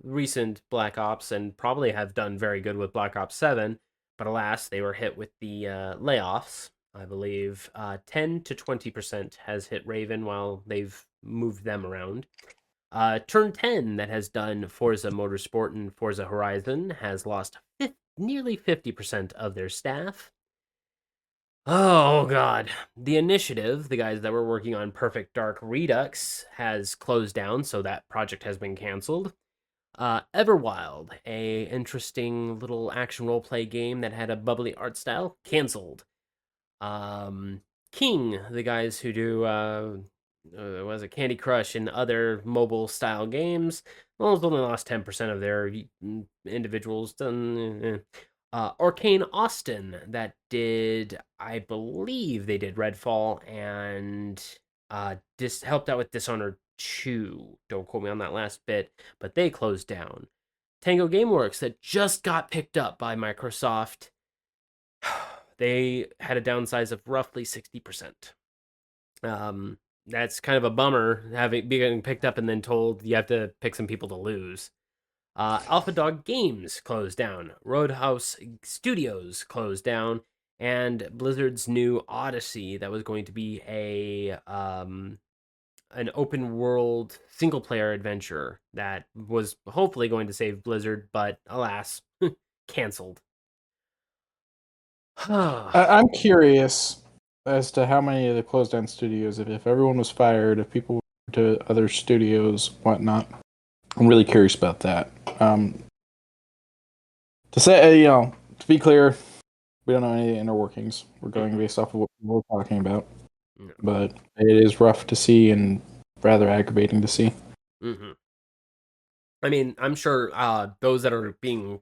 recent Black Ops, and probably have done very good with Black Ops 7. But alas, they were hit with the layoffs. I believe 10 to 20% has hit Raven while they've moved them around. Turn 10, that has done Forza Motorsport and Forza Horizon, has lost nearly 50% of their staff. Oh, God. The Initiative, the guys that were working on Perfect Dark Redux, has closed down, so that project has been canceled. Everwild, a interesting little action role-play game that had a bubbly art style, canceled. King, the guys who do was it Candy Crush and other mobile style games, well, only lost 10% of their individuals. Arcane Austin, that did, I believe they did Redfall and helped out with Dishonored 2. Don't quote me on that last bit, but they closed down. Tango Gameworks, that just got picked up by Microsoft, they had a downsize of roughly 60%. That's kind of a bummer, being picked up and then told you have to pick some people to lose. Alpha Dog Games closed down. Roadhouse Studios closed down. And Blizzard's new Odyssey, that was going to be an open world single player adventure that was hopefully going to save Blizzard, but alas, canceled. I'm curious as to how many of the closed down studios, if everyone was fired, if people went to other studios, whatnot. I'm really curious about that. To say, to be clear, we don't know any of the inner workings. We're going based off of what we're talking about. No. But it is rough to see and rather aggravating to see. Mm-hmm. I mean, I'm sure those that are being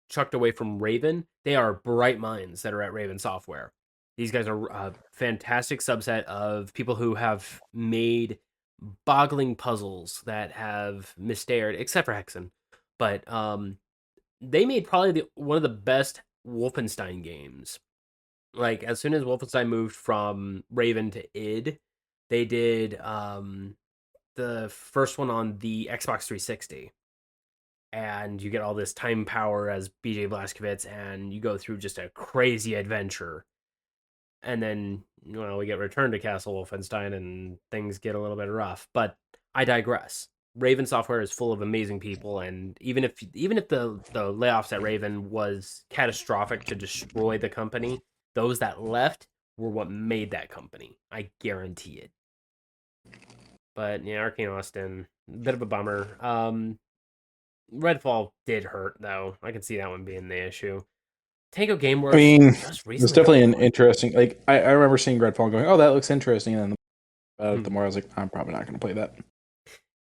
chucked away from Raven, they are bright minds that are at Raven Software. These guys are a fantastic subset of people who have made boggling puzzles that have misstared, except for Hexen. But they made probably one of the best Wolfenstein games. Like, as soon as Wolfenstein moved from Raven to id, they did the first one on the Xbox 360. And you get all this time power as BJ Blazkowicz, and you go through just a crazy adventure. And then, we get returned to Castle Wolfenstein, and things get a little bit rough. But I digress. Raven Software is full of amazing people, and even if the layoffs at Raven was catastrophic to destroy the company, those that left were what made that company. I guarantee it. But yeah, Arcane Austin, bit of a bummer. Redfall did hurt though. I can see that one being the issue. Tango I mean, Gameworks just it was recently got definitely an bought. interesting. Like I remember seeing Redfall and going, "Oh, that looks interesting," and then Hmm. the more I was like, "I'm probably not going to play that."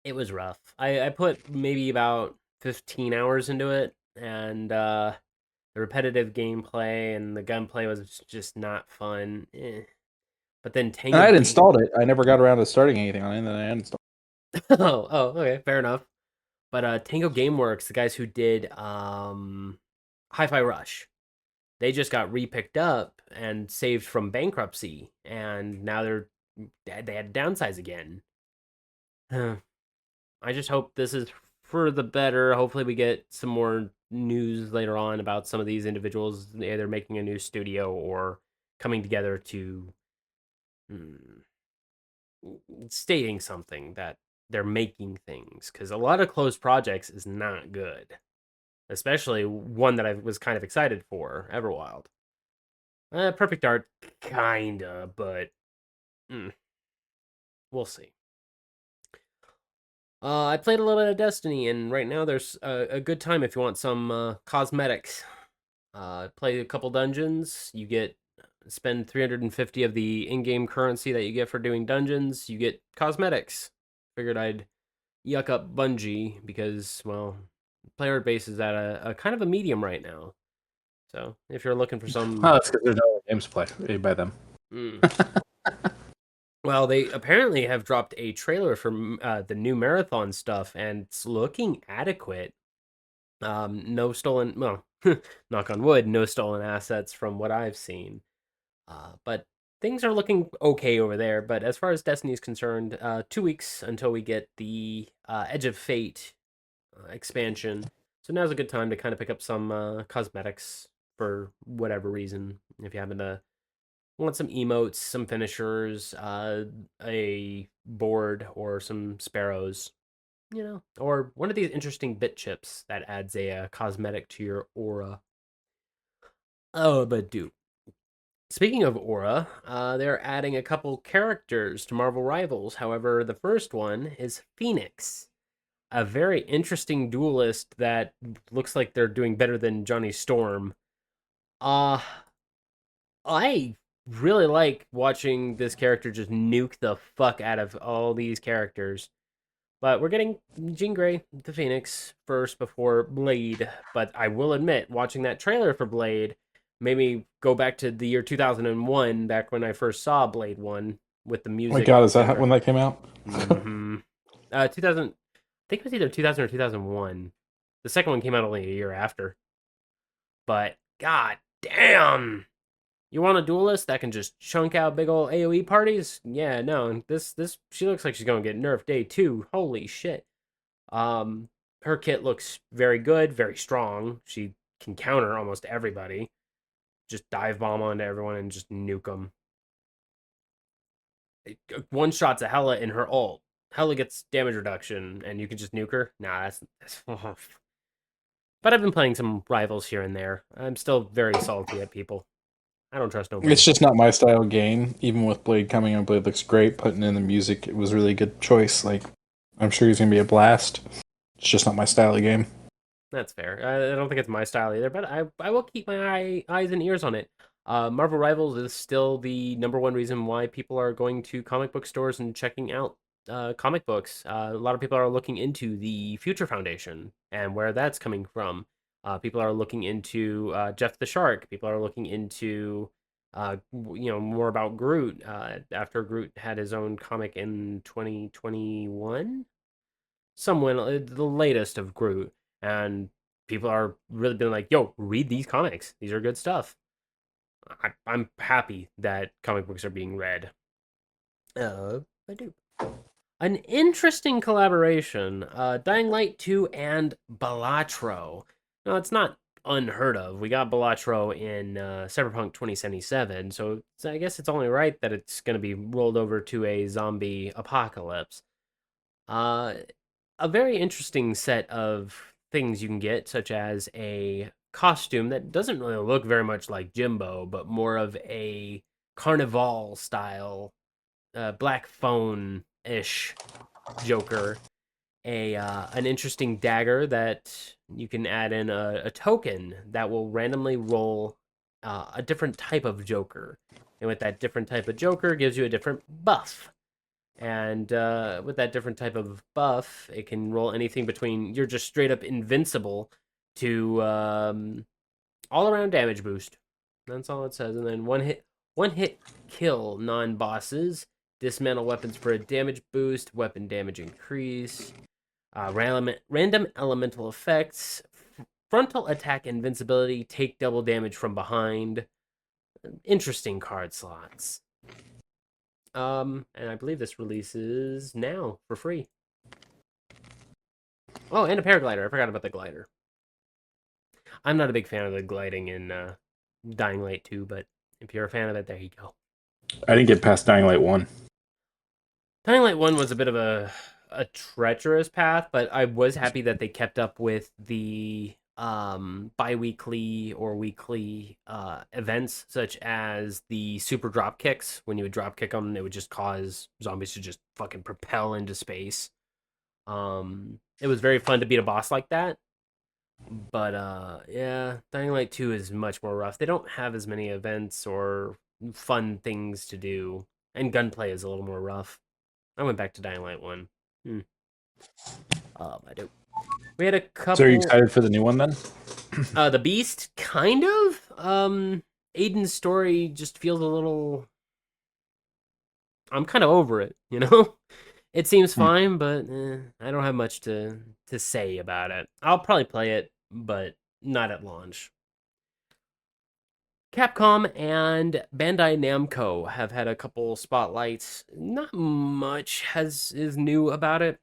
It was rough. I put maybe about 15 hours into it, and the repetitive gameplay and the gunplay was just not fun. But then And Tango I had Game. installed it. I never got around to starting anything on it, and then I uninstalled. Okay, fair enough. But Tango Gameworks, the guys who did Hi-Fi Rush, they just got repicked up and saved from bankruptcy, and now they had to downsize again. I just hope this is for the better. Hopefully, we get some more news later on about some of these individuals either making a new studio or coming together to mm, stating something that they're making things. Because a lot of closed projects is not good, especially one that I was kind of excited for, Everwild. Perfect Art, kinda, but mm, we'll see. I played a little bit of Destiny, and right now there's a good time if you want some cosmetics. Play a couple dungeons. You get spend 350 of the in-game currency that you get for doing dungeons. You get cosmetics. Figured I'd yuck up Bungie because, well, player base is at a kind of a medium right now. So if you're looking for some, Oh, that's because there's no games to play by them. Well, they apparently have dropped a trailer for the new marathon stuff, and it's looking adequate. No stolen, well, knock on wood, no stolen assets from what I've seen. But things are looking okay over there. But as far as Destiny is concerned, 2 weeks until we get the Edge of Fate expansion. So now's a good time to kind of pick up some cosmetics for whatever reason. If you happen to want some emotes, some finishers, a board, or some sparrows, or one of these interesting bit chips that adds a cosmetic to your aura. Oh, but dude, speaking of aura, they're adding a couple characters to Marvel Rivals. However, the first one is Phoenix, a very interesting duelist that looks like they're doing better than Johnny Storm. Uh, I really like watching this character just nuke the fuck out of all these characters. But we're getting Jean Grey, the Phoenix, first before Blade. But I will admit, watching that trailer for Blade made me go back to the year 2001, back when I first saw Blade 1 with the Oh my music. god, is that when that came out? Mm-hmm. 2000, I think it was either 2000 or 2001. The second one came out only a year after. But god damn, you want a duelist that can just chunk out big old AoE parties? Yeah, no. This she looks like she's gonna get nerfed day two. Holy shit. Um, her kit looks very good, very strong. She can counter almost everybody. Just dive bomb onto everyone and just nuke them. One shot's a Hela in her ult. Hela gets damage reduction, and you can just nuke her. Nah, that's But I've been playing some rivals here and there. I'm still very salty at people. I don't trust nobody. It's just not my style game. Even with Blade coming on, Blade looks great. Putting in the music, it was really a good choice. Like, I'm sure he's gonna be a blast. It's just not my style of game. That's fair. I don't think it's my style either, but I will keep my eyes and ears on it. Marvel Rivals is still the number one reason why people are going to comic book stores and checking out comic books. A lot of people are looking into the Future Foundation and where that's coming from. People are looking into Jeff the Shark. People are looking into more about Groot after Groot had his own comic in 2021. Someone the latest of Groot, and people are really been like, "Yo, read these comics. These are good stuff." I'm happy that comic books are being read. I do. An interesting collaboration: Dying Light 2 and Balatro. No, it's not unheard of. We got Balatro in Cyberpunk 2077, so I guess it's only right that it's going to be rolled over to a zombie apocalypse. A very interesting set of things you can get, such as a costume that doesn't really look very much like Jimbo, but more of a carnival style, black phone ish Joker. An interesting dagger that you can add in a token that will randomly roll a different type of Joker, and with that different type of Joker gives you a different buff. And with that different type of buff, it can roll anything between you're just straight up invincible to all around damage boost. That's all it says. And then one hit kill non bosses, dismantle weapons for a damage boost, weapon damage increase, random elemental effects, frontal attack invincibility, take double damage from behind. Interesting card slots. And I believe this releases now for free. Oh, and a paraglider. I forgot about the glider. I'm not a big fan of the gliding in Dying Light 2, but if you're a fan of it, there you go. I didn't get past Dying Light 1. Dying Light 1 was a bit of a treacherous path, but I was happy that they kept up with the bi-weekly or weekly events, such as the super drop kicks. When you would drop kick them, it would just cause zombies to just fucking propel into space. It was very fun to beat a boss like that. But yeah, Dying Light 2 is much more rough. They don't have as many events or fun things to do, and gunplay is a little more rough. I went back to Dying Light 1. I do. We had a couple. So are you excited for the new one then? The Beast, kind of. Aiden's story just feels a little. I'm kind of over it, you know. It seems fine, but I don't have much to say about it. I'll probably play it, but not at launch. Capcom and Bandai Namco have had a couple spotlights. Not much is new about it.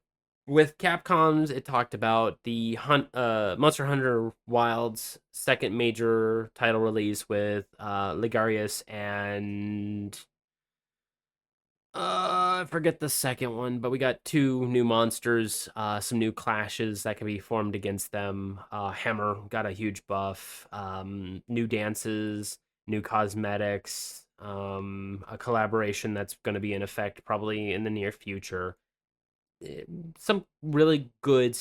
With Capcom's, it talked about the Monster Hunter Wilds second major title release with Ligarius and I forget the second one, but we got two new monsters, some new clashes that can be formed against them. Hammer got a huge buff, new dances, new cosmetics, a collaboration that's going to be in effect probably in the near future. Some really good,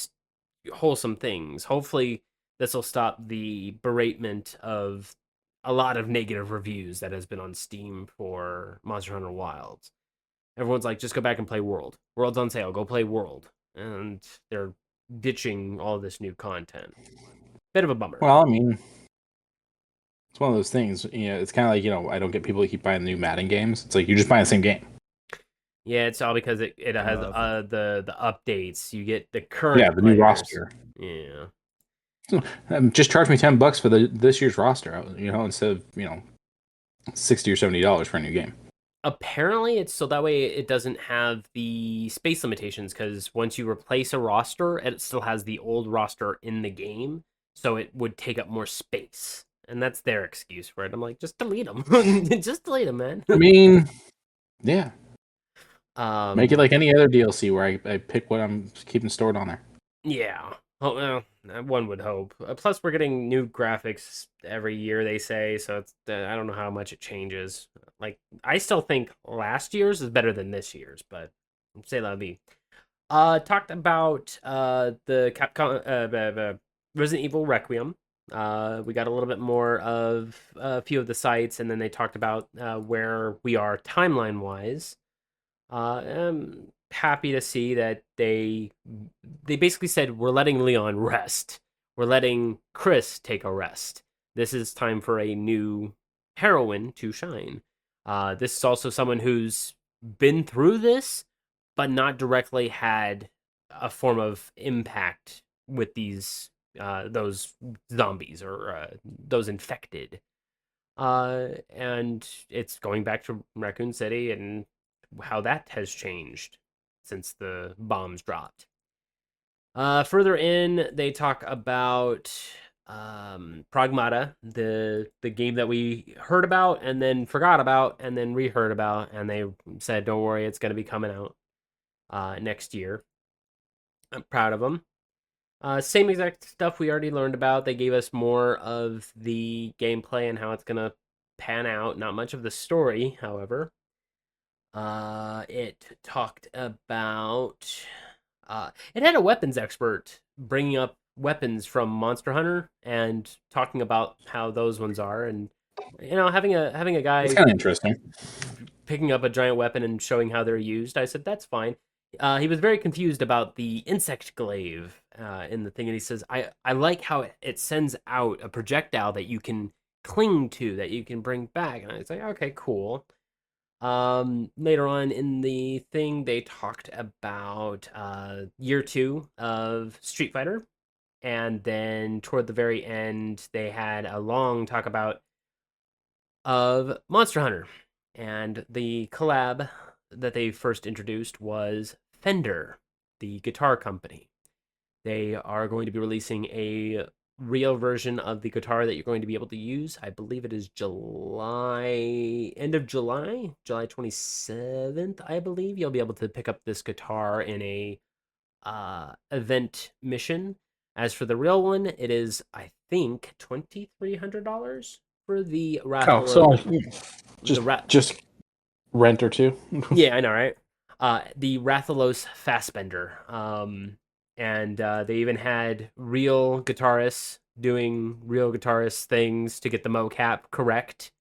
wholesome things. Hopefully, this will stop the beratement of a lot of negative reviews that has been on Steam for Monster Hunter Wilds. Everyone's like, just go back and play World. World's on sale. Go play World. And they're ditching all this new content. Bit of a bummer. Well, I mean, it's one of those things. It's kind of like, I don't get people who keep buying the new Madden games. It's like you're just buying the same game. Yeah, it's all because it has the updates. You get the current new players. roster. Yeah. Just charge me $10 for this year's roster, instead of $60 or $70 for a new game. Apparently, it's so that way it doesn't have the space limitations, because once you replace a roster, it still has the old roster in the game, so it would take up more space. And that's their excuse for it. I'm like, just delete them. Just delete them, man. I mean, yeah. Make it Um, like any other DLC where I pick what I'm keeping stored on there. yeah. Oh, well, one would hope. Plus, we're getting new graphics every year, they say, so it's I don't know how much it changes. Like, I still think last year's is better than this year's, but say that be. Talked about the Capcom Resident Evil Requiem. We got a little bit more of a few of the sites, and then they talked about where we are timeline wise. I'm happy to see that they basically said we're letting Leon rest. We're letting Chris take a rest. This is time for a new heroine to shine. This is also someone who's been through this, but not directly had a form of impact with those zombies or those infected. And it's going back to Raccoon City and how that has changed since the bombs dropped. Further in, they talk about Pragmata, the game that we heard about and then forgot about and then reheard about, and they said, "Don't worry, it's going to be coming out next year." I'm proud of them. Same exact stuff we already learned about. They gave us more of the gameplay and how it's gonna pan out. Not much of the story, however. It talked about. It had a weapons expert bringing up weapons from Monster Hunter and talking about how those ones are, and having a That's guy kind of interesting. picking up a giant weapon and showing how they're used. I said that's fine. He was very confused about the insect glaive in the thing, and he says, "I like how it sends out a projectile that you can cling to, that you can bring back." And I was like, "Okay, cool." Later on in the thing, they talked about year 2 of Street Fighter, and then toward the very end, they had a long talk about of Monster Hunter, and the collab that they first introduced was Fender, the guitar company. They are going to be releasing a real version of the guitar that you're going to be able to use. I believe it is end of July 27th, I believe. You'll be able to pick up this guitar in a event mission. As for the real one, it is, I think, $2,300 for the Oh, so just rent or two. Yeah, I know, right? The Rathalos Fassbender. And they even had real guitarists doing real guitarist things to get the mocap correct.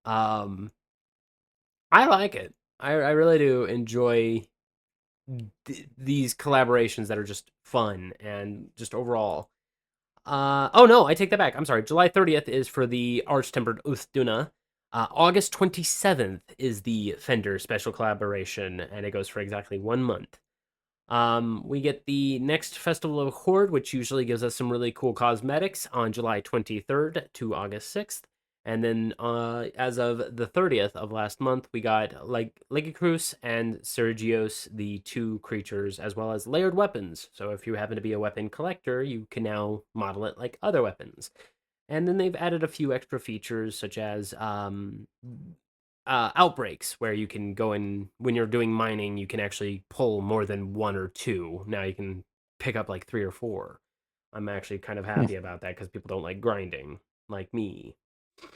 Um, I like it. I really do enjoy these collaborations that are just fun and just overall. Oh no, I take that back. I'm sorry. July 30th is for the Arch Tempered Uthduna. August 27th is the Fender special collaboration, and it goes for exactly 1 month. We get the next Festival of Horde, which usually gives us some really cool cosmetics on July 23rd to August 6th. And then as of the 30th of last month, we got like Legicrus and Sergios, the two creatures, as well as layered weapons. So if you happen to be a weapon collector, you can now model it like other weapons. And then they've added a few extra features, such as outbreaks, where you can go in when you're doing mining, you can actually pull more than one or two. Now you can pick up like 3 or 4. I'm actually kind of happy about that because people don't like grinding like me.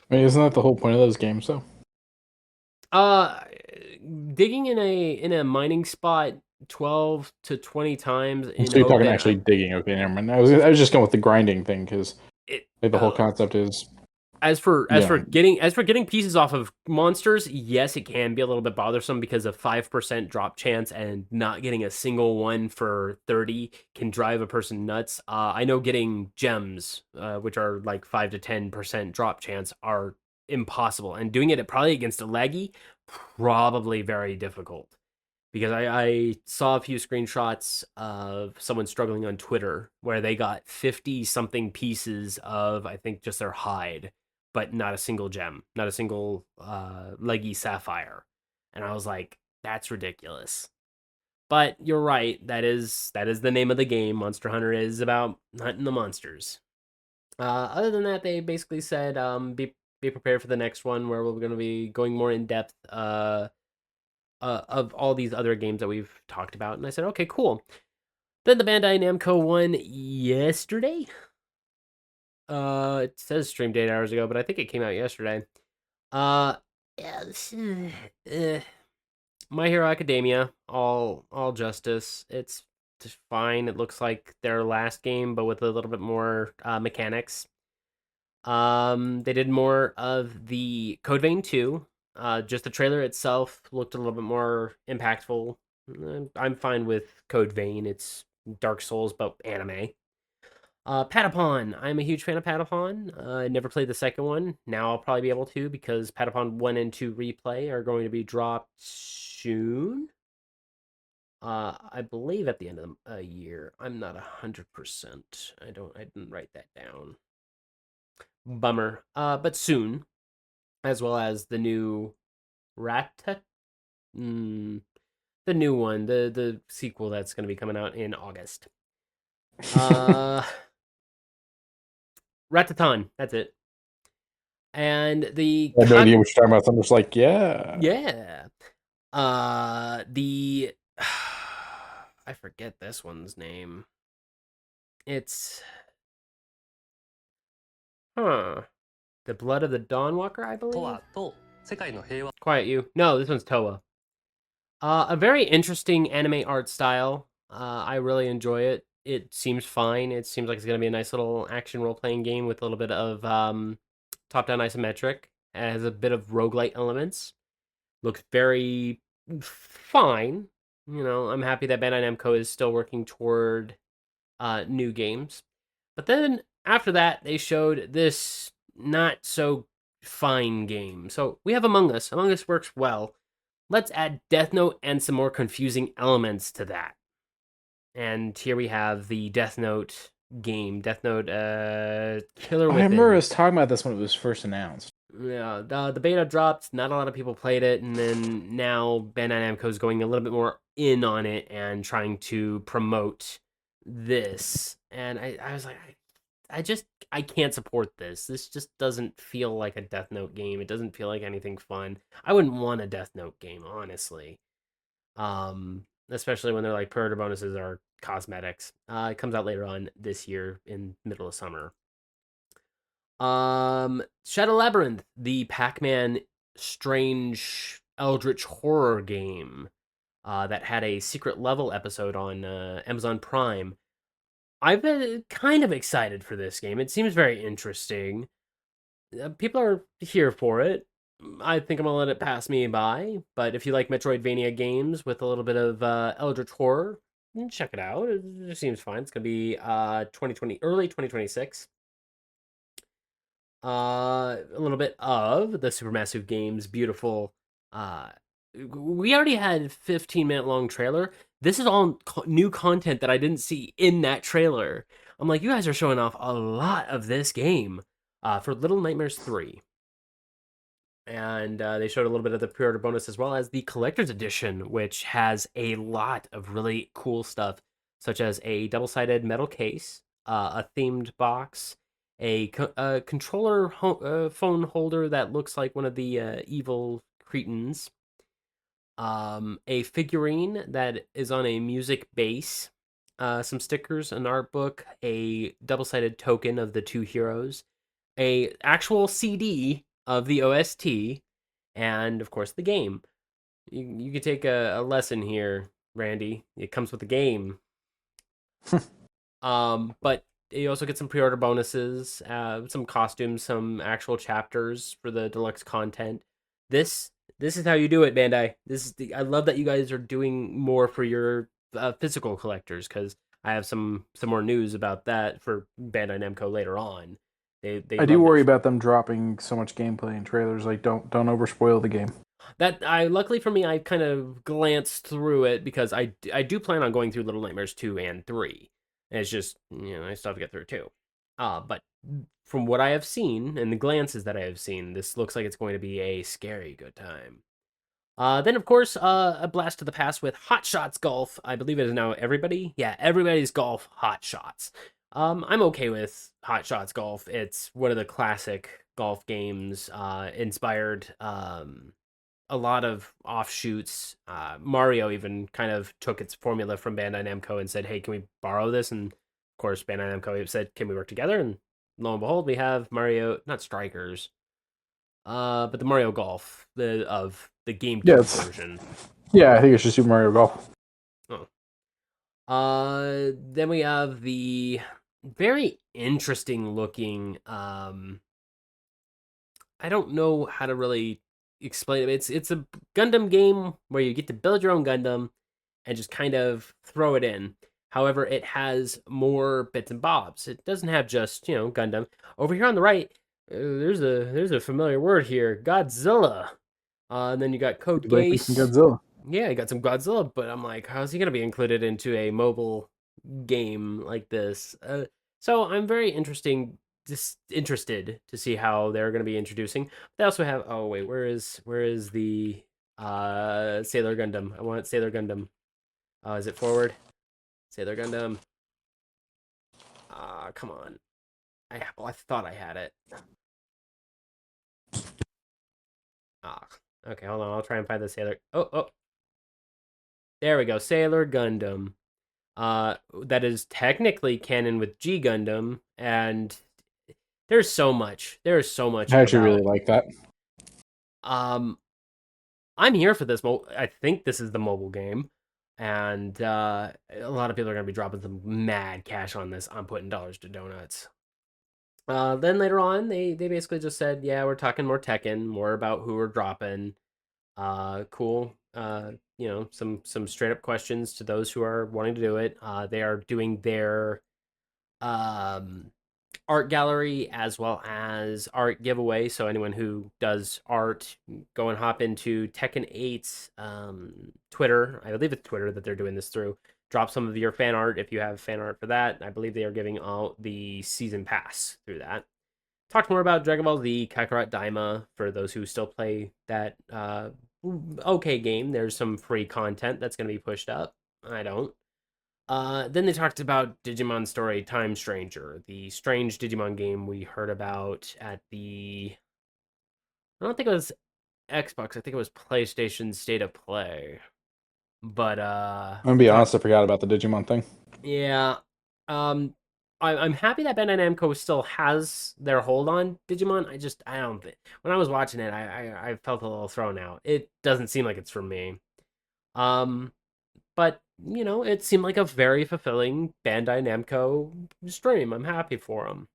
I mean, isn't that the whole point of those games, though? Uh, Digging in a mining spot 12 to 20 times in So you're hope talking that actually digging? Okay, never mind. I was just going with the grinding thing because it. like the whole concept is As for yeah. getting pieces off of monsters, yes, it can be a little bit bothersome because a 5% drop chance and not getting a single one for 30 can drive a person nuts. I know getting gems, which are like 5 to 10% drop chance, are impossible, and doing it probably against a laggy, probably very difficult. Because I saw a few screenshots of someone struggling on Twitter where they got 50 something pieces of, I think, just their hide, but not a single gem, not a single leggy sapphire. And I was like, that's ridiculous. But you're right, that is the name of the game. Monster Hunter is about hunting the monsters. Other than that, they basically said be prepared for the next one where we're going to be going more in depth of all these other games that we've talked about. And I said, okay, cool. Then the Bandai Namco one yesterday. It says streamed 8 hours ago, but I think it came out yesterday. Yeah, My Hero Academia, all justice. It's just fine. It looks like their last game, but with a little bit more mechanics. They did more of the Code Vein 2. Just the trailer itself looked a little bit more impactful. I'm fine with Code Vein. It's Dark Souls, but anime. Patapon. I'm a huge fan of Patapon. I never played the second one. Now I'll probably be able to because Patapon 1 and 2 replay are going to be dropped soon. I believe at the end of a year. I'm not 100%. I didn't write that down. Bummer. But soon, as well as the new Ratat, the new one, the sequel that's going to be coming out in August. Rataton, that's it. And the I had no idea what you're talking about. So I'm just like, yeah. yeah. The I forget this one's name. It's The Blood of the Dawnwalker, I believe. Quiet you. No, this one's Toa. A very interesting anime art style. I really enjoy it. It seems fine. It seems like it's gonna be a nice little action role playing game with a little bit of top down isometric. It has a bit of roguelite elements. Looks very fine. You know, I'm happy that Bandai Namco is still working toward new games. But then after that, they showed this not so fine game. So we have Among Us. Among Us works well. Let's add Death Note and some more confusing elements to that. And here we have the Death Note game. Death Note Killer Within. I remember us talking about this when it was first announced. Yeah, the beta dropped. Not a lot of people played it, and then now Bandai Namco is going a little bit more in on it and trying to promote this. And I was like, I can't support this. This just doesn't feel like a Death Note game. It doesn't feel like anything fun. I wouldn't want a Death Note game, honestly. Especially when they're like pre-order bonuses are cosmetics. It comes out later on this year in middle of summer. Shadow Labyrinth, the Pac-Man strange eldritch horror game that had a secret level episode on Amazon Prime. I've been kind of excited for this game. It seems very interesting. People are here for it. I think I'm gonna let it pass me by. But if you like Metroidvania games with a little bit of eldritch horror, check it out. It seems fine. It's gonna be 2020, early 2026. A little bit of the Supermassive Games beautiful. We already had 15-minute long trailer. This is all new content that I didn't see in that trailer. I'm like, you guys are showing off a lot of this game for Little Nightmares 3. And they showed a little bit of the pre-order bonus as well as the collector's edition, which has a lot of really cool stuff, such as a double-sided metal case, a themed box, a controller phone holder that looks like one of the evil Cretans, a figurine that is on a music base, some stickers, an art book, a double-sided token of the two heroes, a actual CD of the OST, and of course the game. You could take a lesson here, Randy. It comes with the game. But you also get some pre-order bonuses, some costumes, some actual chapters for the deluxe content. This is how you do it, Bandai. I love that you guys are doing more for your physical collectors, because I have some more news about that for Bandai Namco later on. I do worry about them dropping so much gameplay in trailers. Like, don't overspoil the game. That luckily for me, I kind of glanced through it because I do plan on going through Little Nightmares 2 and 3. And it's just, I still have to get through 2. But from what I have seen and the glances that I have seen, this looks like it's going to be a scary good time. Then, of course, a blast to the past with Hot Shots Golf. I believe it is now everybody. Yeah, everybody's golf Hot Shots. I'm okay with Hot Shots Golf. It's one of the classic golf games, inspired a lot of offshoots. Mario even kind of took its formula from Bandai Namco and said, hey, can we borrow this? And of course, Bandai Namco said, can we work together? And lo and behold, we have Mario, not Strikers, but the Mario Golf of the GameCube version. Yeah, I think it's just Super Mario Golf. Oh. Then we have the very interesting looking. I don't know how to really explain it. It's a Gundam game where you get to build your own Gundam and just kind of throw it in. However, it has more bits and bobs. It doesn't have just Gundam. Over here on the right, there's a familiar word here, Godzilla. And then you got Code Geass. Godzilla. Yeah, you got some Godzilla, but I'm like, how's he gonna be included into a mobile game like this? So I'm very interested to see how they're gonna be introducing. They also have where is the Sailor Gundam? I want Sailor Gundam. Is it forward? Sailor Gundam. Come on. I thought I had it. Okay, hold on. I'll try and find the Sailor. Oh. There we go. Sailor Gundam. that is technically canon with G Gundam, and there's so much. There's so much I actually about. really like that. I'm here for this. I think this is the mobile game, and a lot of people are gonna be dropping some mad cash on this. I'm putting dollars to donuts. Then later on, they basically just said, yeah, we're talking more Tekken, more about who we're dropping. Cool. Some straight up questions to those who are wanting to do it. They are doing their um art gallery as well as art giveaway. So anyone who does art, go and hop into Tekken 8's Twitter. I believe it's Twitter that they're doing this through. Drop some of your fan art if you have fan art for that. I believe they are giving out the season pass through that. Talked more about Dragon Ball Z Kakarot Daima for those who still play that okay game. There's some free content that's going to be pushed up. I don't. Then they talked about Digimon Story Time Stranger, the strange Digimon game we heard about at the. I don't think it was Xbox. I think it was PlayStation State of Play. But I'm gonna be honest, I forgot about the Digimon thing. yeah, I'm happy that Bandai Namco still has their hold on Digimon. I don't think when I was watching it, I felt a little thrown out. It doesn't seem like it's for me. But it seemed like a very fulfilling Bandai Namco stream. I'm happy for them.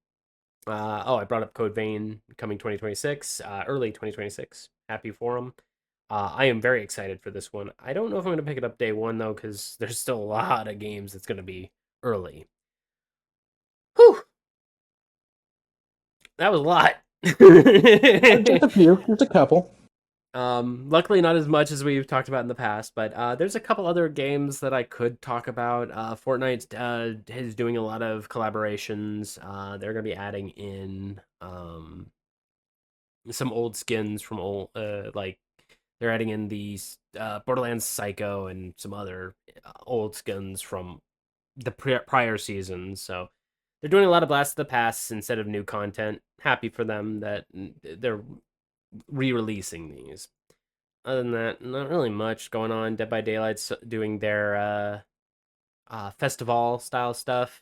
I brought up Code Vein coming 2026, early 2026. Happy for them. I am very excited for this one. I don't know if I'm going to pick it up day one, though, because there's still a lot of games that's going to be early. Whew. That was a lot. Just a few. Just a couple. Luckily not as much as we've talked about in the past, but there's a couple other games that I could talk about. Fortnite is doing a lot of collaborations. They're going to be adding in some old skins from old like they're adding in these Borderlands Psycho and some other old skins from the prior seasons. So they're doing a lot of Blast of the Past instead of new content. Happy for them that they're re-releasing these. Other than that, not really much going on. Dead by Daylight's doing their festival style stuff.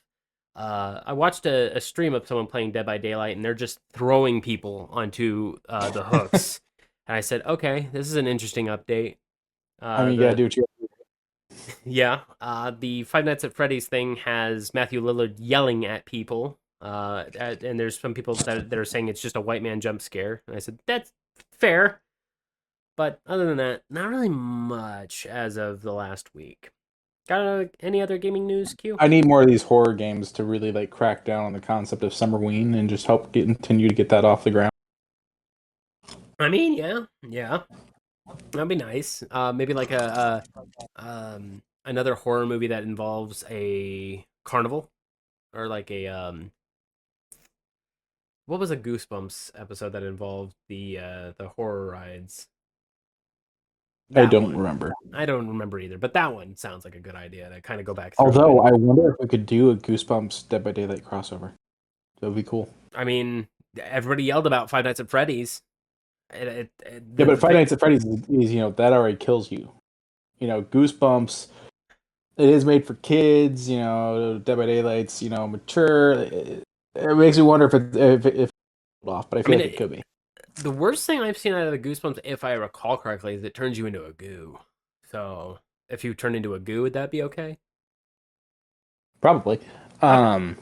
I watched a stream of someone playing Dead by Daylight, and they're just throwing people onto the hooks. And I said, okay, this is an interesting update. You gotta do what you gotta do. Yeah, the Five Nights at Freddy's thing has Matthew Lillard yelling at people. And there's some people that are saying it's just a white man jump scare. And I said, that's fair. But other than that, not really much as of the last week. Got any other gaming news, Q? I need more of these horror games to really crack down on the concept of Summerween and just help continue to get that off the ground. I mean, yeah, that'd be nice. Maybe like another horror movie that involves a carnival, or like a what was a Goosebumps episode that involved the horror rides? I don't remember. I don't remember either, but that one sounds like a good idea to kind of go back through. Although, I wonder if we could do a Goosebumps Dead by Daylight crossover. That would be cool. I mean, everybody yelled about Five Nights at Freddy's. But Five Nights at Freddy's is that already kills you. Goosebumps, it is made for kids. Dead by Daylight's mature. It makes me wonder if it's off, but I feel like it could be. The worst thing I've seen out of the Goosebumps, if I recall correctly, is it turns you into a goo. So if you turn into a goo, would that be okay? Probably. And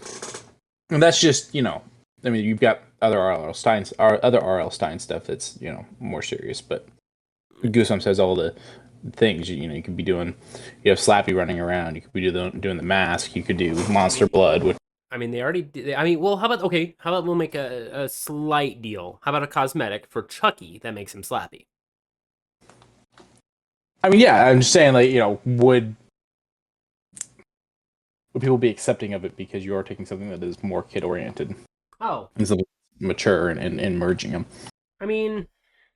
that's just you've got other R.L. Stein stuff that's more serious, but Goosebumps has all the things. You could be doing. You have Slappy running around. You could be doing the mask. You could do Monster Blood. Which I mean, they already did. I mean, well, how about we'll make a slight deal? How about a cosmetic for Chucky that makes him Slappy? I mean, yeah, I'm just saying, would people be accepting of it because you are taking something that is more kid-oriented? Oh. Instead of mature and merging them. I mean,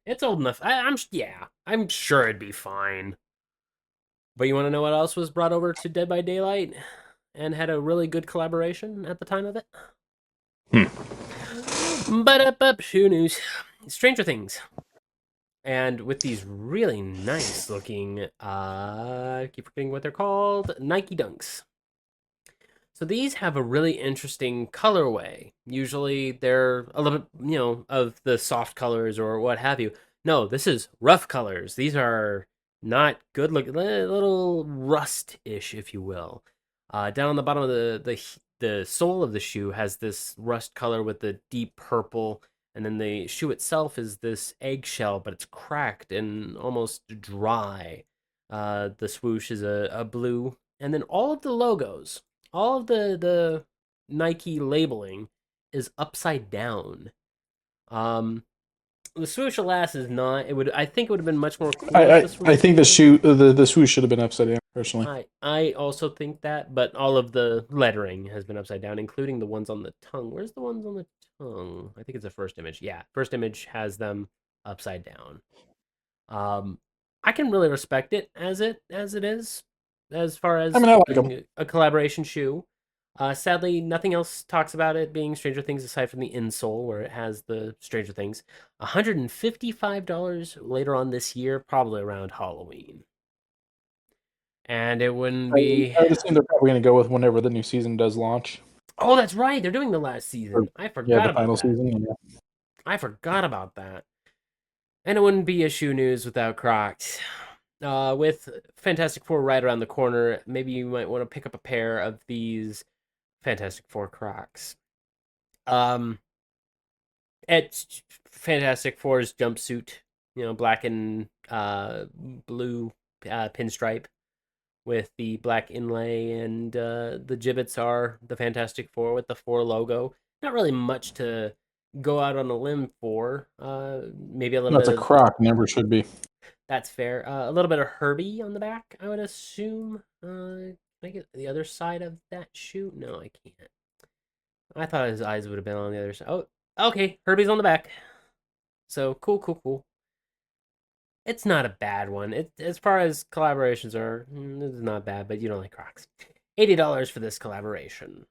it's old enough. I'm sure it'd be fine. But you want to know what else was brought over to Dead by Daylight and had a really good collaboration at the time of it? But who news? Stranger Things. And with these really nice looking, I keep forgetting what they're called, Nike Dunks. So these have a really interesting colorway. Usually they're a little bit, of the soft colors or what have you. No, this is rough colors. These are not good looking, little rust-ish, if you will. Down on the bottom of the sole of the shoe has this rust color with the deep purple, and then the shoe itself is this eggshell, but it's cracked and almost dry. The swoosh is a blue, and then all of the Nike labeling is upside down. Um, the swoosh, alas, is not. I think it would have been much more cool if the swoosh. I think the swoosh should have been upside down. Personally, I also think that, but all of the lettering has been upside down, including the ones on the tongue. Where's the ones on the tongue? I think it's the first image. Yeah, first image has them upside down. I can really respect it as it is, as far as I mean, I like being them. a collaboration shoe. Sadly, nothing else talks about it being Stranger Things aside from the insole, where it has the Stranger Things. $155 later on this year, probably around Halloween. And it wouldn't be. I would assume they're probably going to go with whenever the new season does launch. Oh, that's right. They're doing the last season. I forgot the about final that. season. Yeah. I forgot about that. And it wouldn't be a shoe news without Crocs. With Fantastic Four right around the corner, maybe you might want to pick up a pair of these Fantastic Four Crocs. It's Fantastic Four's jumpsuit, black and blue pinstripe with the black inlay, and the gibbets are the Fantastic Four with the 4 logo. Not really much to go out on a limb for. Maybe a little That's bit a of. Croc. Never should be. That's fair. A little bit of Herbie on the back, I would assume. Can I get the other side of that shoe? No, I can't. I thought his eyes would have been on the other side. Oh, okay. Herbie's on the back. So cool. It's not a bad one. As far as collaborations are, it's not bad, but you don't like Crocs. $80 for this collaboration.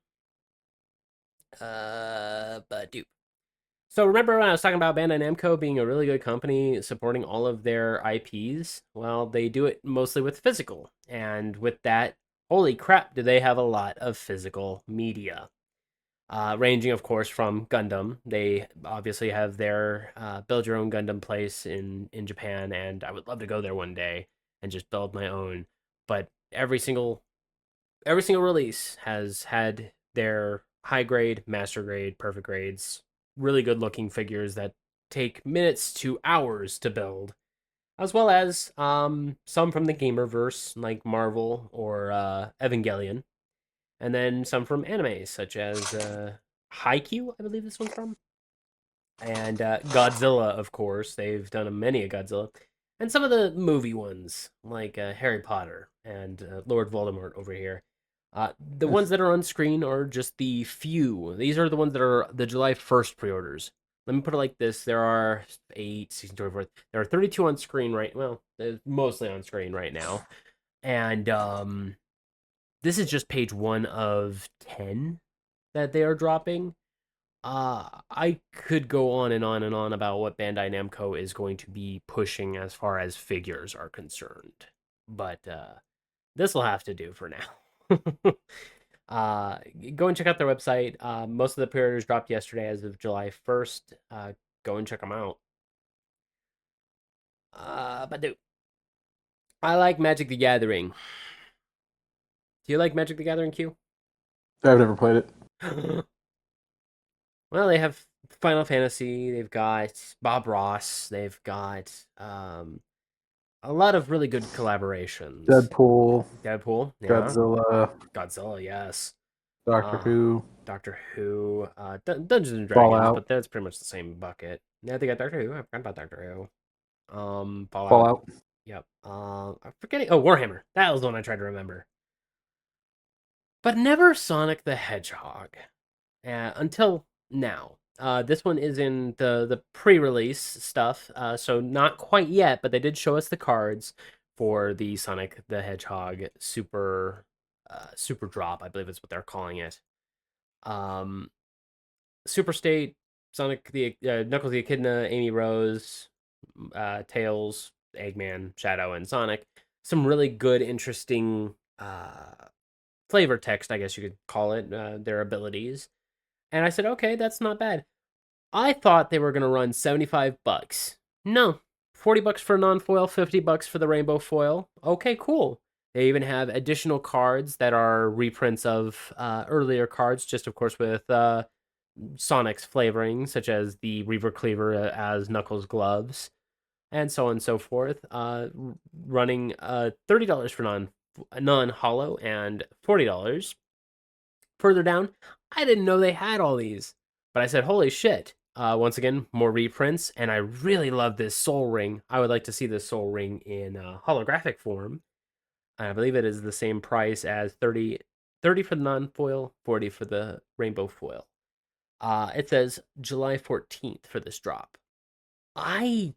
But dude. So remember when I was talking about Bandai Namco being a really good company supporting all of their IPs? Well, they do it mostly with physical. And with that, holy crap, do they have a lot of physical media. Ranging, of course, from Gundam. They obviously have their build your own Gundam place in Japan, and I would love to go there one day and just build my own. But every single release has had their high grade, master grade, perfect grades, really good looking figures that take minutes to hours to build, as well as some from the gamerverse like Marvel or Evangelion, and then some from anime such as Haikyuu, I believe this one's from, and Godzilla, of course. They've done many a Godzilla, and some of the movie ones like Harry Potter and Lord Voldemort over here. The ones that are on screen are just the few. These are the ones that are the July 1st pre-orders. Let me put it like this. There are 8, 16, 24. There are 32 on screen right. Well, they're mostly on screen right now. And this is just page 1 of 10 that they are dropping. I could go on and on and on about what Bandai Namco is going to be pushing as far as figures are concerned. But this will have to do for now. Go and check out their website. Most of the pre-orders dropped yesterday as of July 1st. Go and check them out. But dude, I like Magic the Gathering. Do you like Magic the Gathering, Q? I've never played it. Well, they have Final Fantasy. They've got Bob Ross. They've got a lot of really good collaborations. Deadpool, yeah. Godzilla, Yes. Doctor Who, Dungeons and Dragons, Fallout. but that's pretty much the same bucket. Yeah, they got Doctor Who. I forgot about Doctor Who. Fallout. Yep. I'm forgetting. Oh, Warhammer. That was the one I tried to remember. But never Sonic the Hedgehog. Until now. This one is in the pre-release stuff, so not quite yet, but they did show us the cards for the Sonic the Hedgehog Super Drop, I believe is what they're calling it. Super State, Sonic the Knuckles the Echidna, Amy Rose, Tails, Eggman, Shadow, and Sonic. Some really good, interesting flavor text, I guess you could call it, their abilities. And I said, okay, that's not bad. I thought they were going to run $75. No, $40 for non-foil, $50 for the rainbow foil. Okay, cool. They even have additional cards that are reprints of earlier cards, just of course with Sonic's flavoring, such as the Reaver Cleaver as Knuckles gloves, and so on and so forth. Running $30 for non-hollow and $40. Further down, I didn't know they had all these, but I said, holy shit. Once again, more reprints, and I really love this Soul Ring. I would like to see this Soul Ring in holographic form. I believe it is the same price as 30 for the non-foil, 40 for the rainbow foil. It says July 14th for this drop. I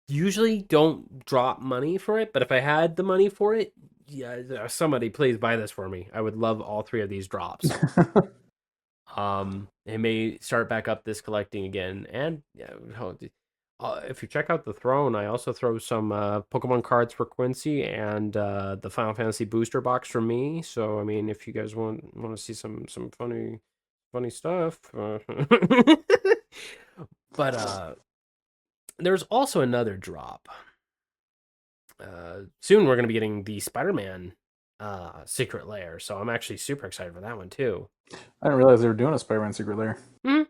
usually don't drop money for it, but if I had the money for it, yeah, somebody please buy this for me. I would love all 3 of these drops. It may start back up this collecting again, and yeah, if you check out the throne, I also throw some Pokemon cards for Quincy and the Final Fantasy booster box for me. So I mean, if you guys want to see some funny stuff, but there's also another drop. Soon we're gonna be getting the Spider-Man secret lair, so I'm actually super excited for that one too. I didn't realize they were doing a Spider-Man secret lair. Mm-hmm.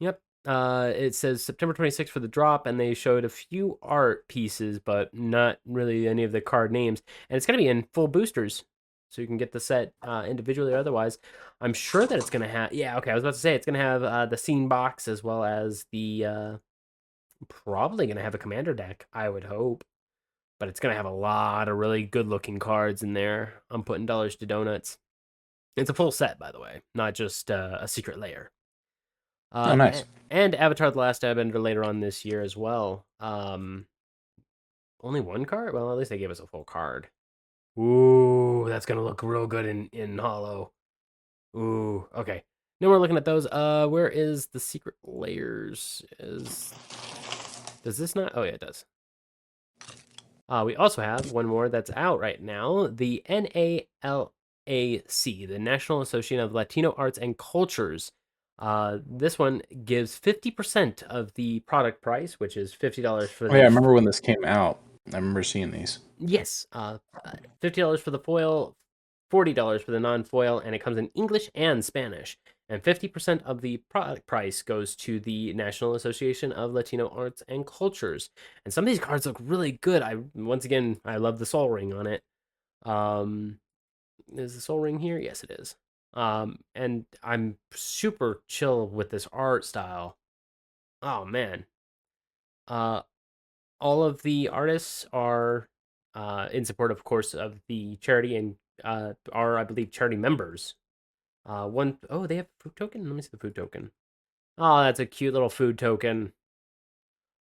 Yep. It says September 26th for the drop, and they showed a few art pieces, but not really any of the card names. And it's going to be in full boosters, so you can get the set individually or otherwise. I'm sure that it's going to have... Yeah, okay, I was about to say, it's going to have the scene box as well as the... probably going to have a commander deck, I would hope. But it's going to have a lot of really good-looking cards in there. I'm putting dollars to donuts. It's a full set, by the way, not just a secret lair. Oh, nice. And Avatar: The Last Airbender later on this year as well. Only one card? Well, at least they gave us a full card. Ooh, that's gonna look real good in Hollow. Ooh, okay. No more looking at those. Where is the secret layers? Does this not? Oh yeah, it does. We also have one more that's out right now. The NALAC, the National Association of Latino Arts and Cultures. This one gives 50% of the product price, which is $50 for the... Oh yeah, I remember when this came out. I remember seeing these. Yes, $50 for the foil, $40 for the non-foil, and it comes in English and Spanish. And 50% of the product price goes to the National Association of Latino Arts and Cultures. And some of these cards look really good. Once again, I love the Soul Ring on it. Is the Soul Ring here? Yes, it is. And I'm super chill with this art style. Oh man. All of the artists are in support, of course, of the charity and are, I believe, charity members. They have a food token? Let me see the food token. Oh, that's a cute little food token.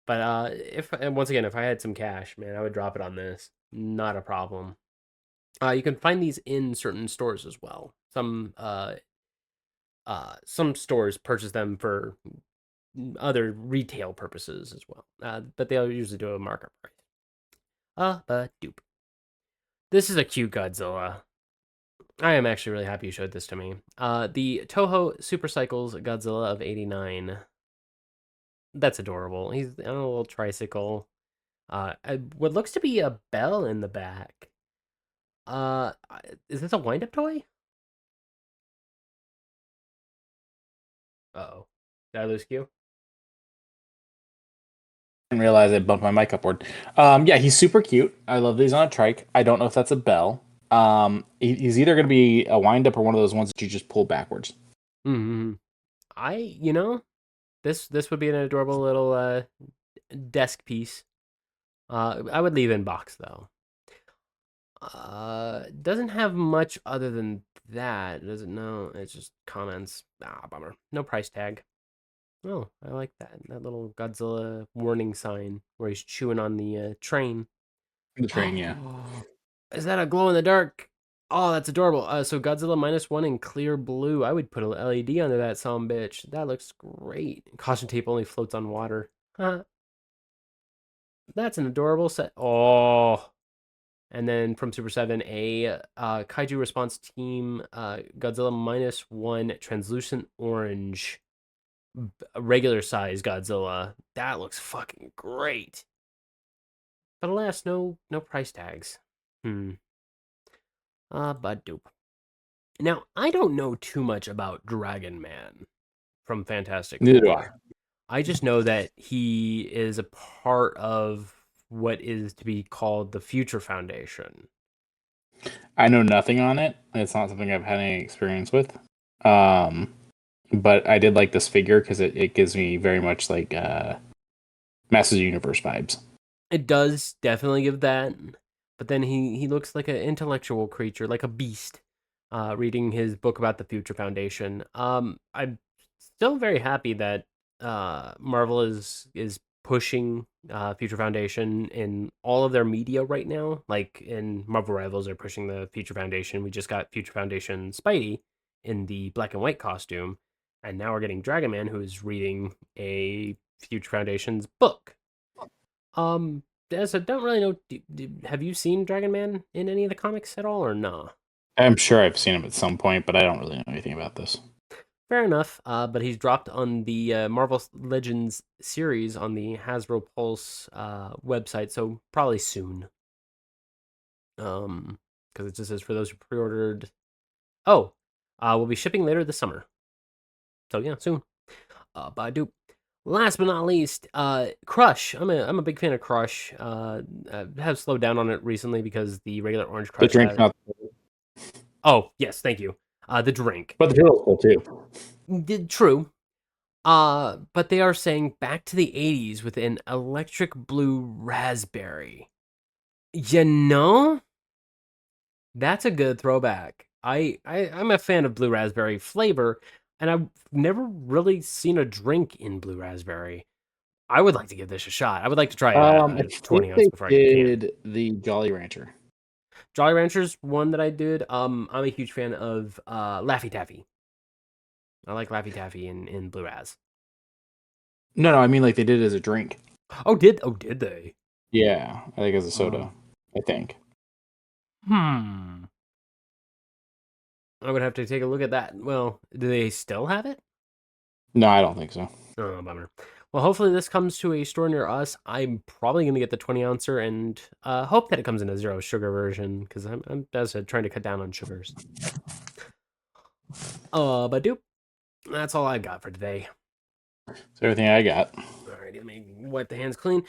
But once again, if I had some cash, man, I would drop it on this. Not a problem. You can find these in certain stores as well. Some stores purchase them for other retail purposes as well, but they'll usually do a markup price. But dupe. This is a cute Godzilla. I am actually really happy you showed this to me. The Toho Super Cycles Godzilla of '89. That's adorable. He's on a little tricycle. What looks to be a bell in the back. Is this a wind-up toy? Uh-oh. Did I lose Q? I didn't realize I bumped my mic upward. Yeah, he's super cute. I love that he's on a trike. I don't know if that's a bell. He's either going to be a wind-up or one of those ones that you just pull backwards. Mm-hmm. This would be an adorable little desk piece. I would leave in box though. Doesn't have much other than that, does it? No, it's just comments. Bummer. No price tag. Oh, I like that little Godzilla warning sign where he's chewing on the train. The train, yeah. Is that a glow in the dark? Oh, that's adorable. So Godzilla -1 in clear blue. I would put an LED under that bitch. That looks great. Caution tape only floats on water. Huh. That's an adorable set. Oh, And then from Super 7, a Kaiju Response Team Godzilla -1 Translucent Orange regular size Godzilla. That looks fucking great. But alas, no price tags. But dope. Now, I don't know too much about Dragon Man from Fantastic Neither do Four. I just know that he is a part of what is to be called the Future Foundation. I know nothing on it. It's not something I've had any experience with. But I did like this figure because it gives me very much like Masters of the Universe vibes. It does definitely give that, but then he looks like an intellectual creature, like a beast, reading his book about the Future Foundation. I'm still very happy that Marvel is pushing Future Foundation in all of their media right now. Like in Marvel Rivals, they're pushing the Future Foundation. We just got Future Foundation Spidey in the black and white costume, and now we're getting Dragon Man, who is reading a Future Foundation's book. So don't really know. Have you seen Dragon Man in any of the comics at all, or nah? I'm sure I've seen him at some point, but I don't really know anything about this. Fair enough. But he's dropped on the Marvel Legends series on the Hasbro Pulse website, so probably soon. Because it just says for those who pre-ordered. Oh, we'll be shipping later this summer. So yeah, soon. Badu. Last but not least, Crush. I'm a big fan of Crush. I have slowed down on it recently because the regular Orange Crush. The drink's not. Oh yes, thank you. The drink. But the drill is cool too. True. But they are saying back to the 80s with an electric blue raspberry. You know, that's a good throwback. I'm a fan of blue raspberry flavor, and I've never really seen a drink in blue raspberry. I would like to give this a shot. I would like to try I 20 think ounce they before I can. did the Jolly Rancher. Jolly Rancher's one that I did. I'm a huge fan of Laffy Taffy. I like Laffy Taffy in Blue Raz. No, I mean like they did it as a drink. Did they? Yeah, I think as a soda. I think. I would have to take a look at that. Well, do they still have it? No, I don't think so. Oh, bummer. Well, hopefully this comes to a store near us. I'm probably going to get the 20 ouncer and hope that it comes in a zero sugar version because I'm as I said, trying to cut down on sugars. But dude, that's all I got for today. That's everything I got. Alrighty, let me wipe the hands clean.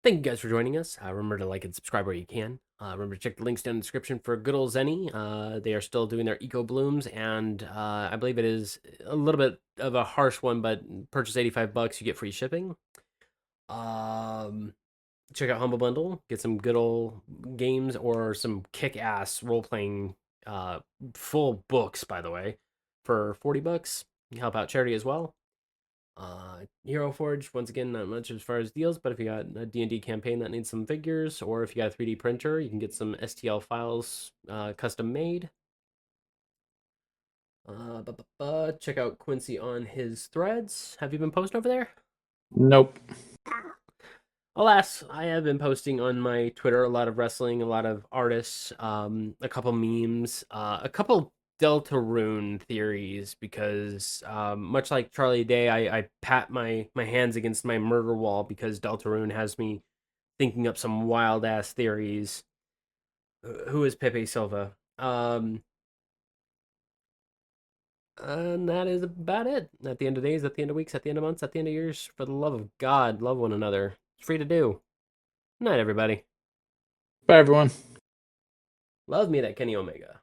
Thank you guys for joining us. Remember to like and subscribe where you can. Remember to check the links down in the description for good old Zenny. They are still doing their eco blooms, and I believe it is a little bit of a harsh one, but purchase $85, you get free shipping. Check out Humble Bundle, get some good old games or some kick-ass role-playing full books, by the way, for $40. You help out charity as well. Hero Forge, once again, not much as far as deals, but if you got a D&D campaign that needs some figures, or if you got a 3D printer, you can get some STL files custom made. Check out Quincy on his threads. Have you been posting over there? Nope. Alas, I have been posting on my Twitter a lot of wrestling, a lot of artists, a couple memes, a couple Deltarune theories because much like Charlie Day, I pat my hands against my murder wall because Deltarune has me thinking up some wild ass theories. Who is Pepe Silva? And that is about it. At the end of days, at the end of weeks, at the end of months, at the end of years, for the love of God, love one another. It's free to do. Good night, everybody. Bye, everyone. Love me that Kenny Omega.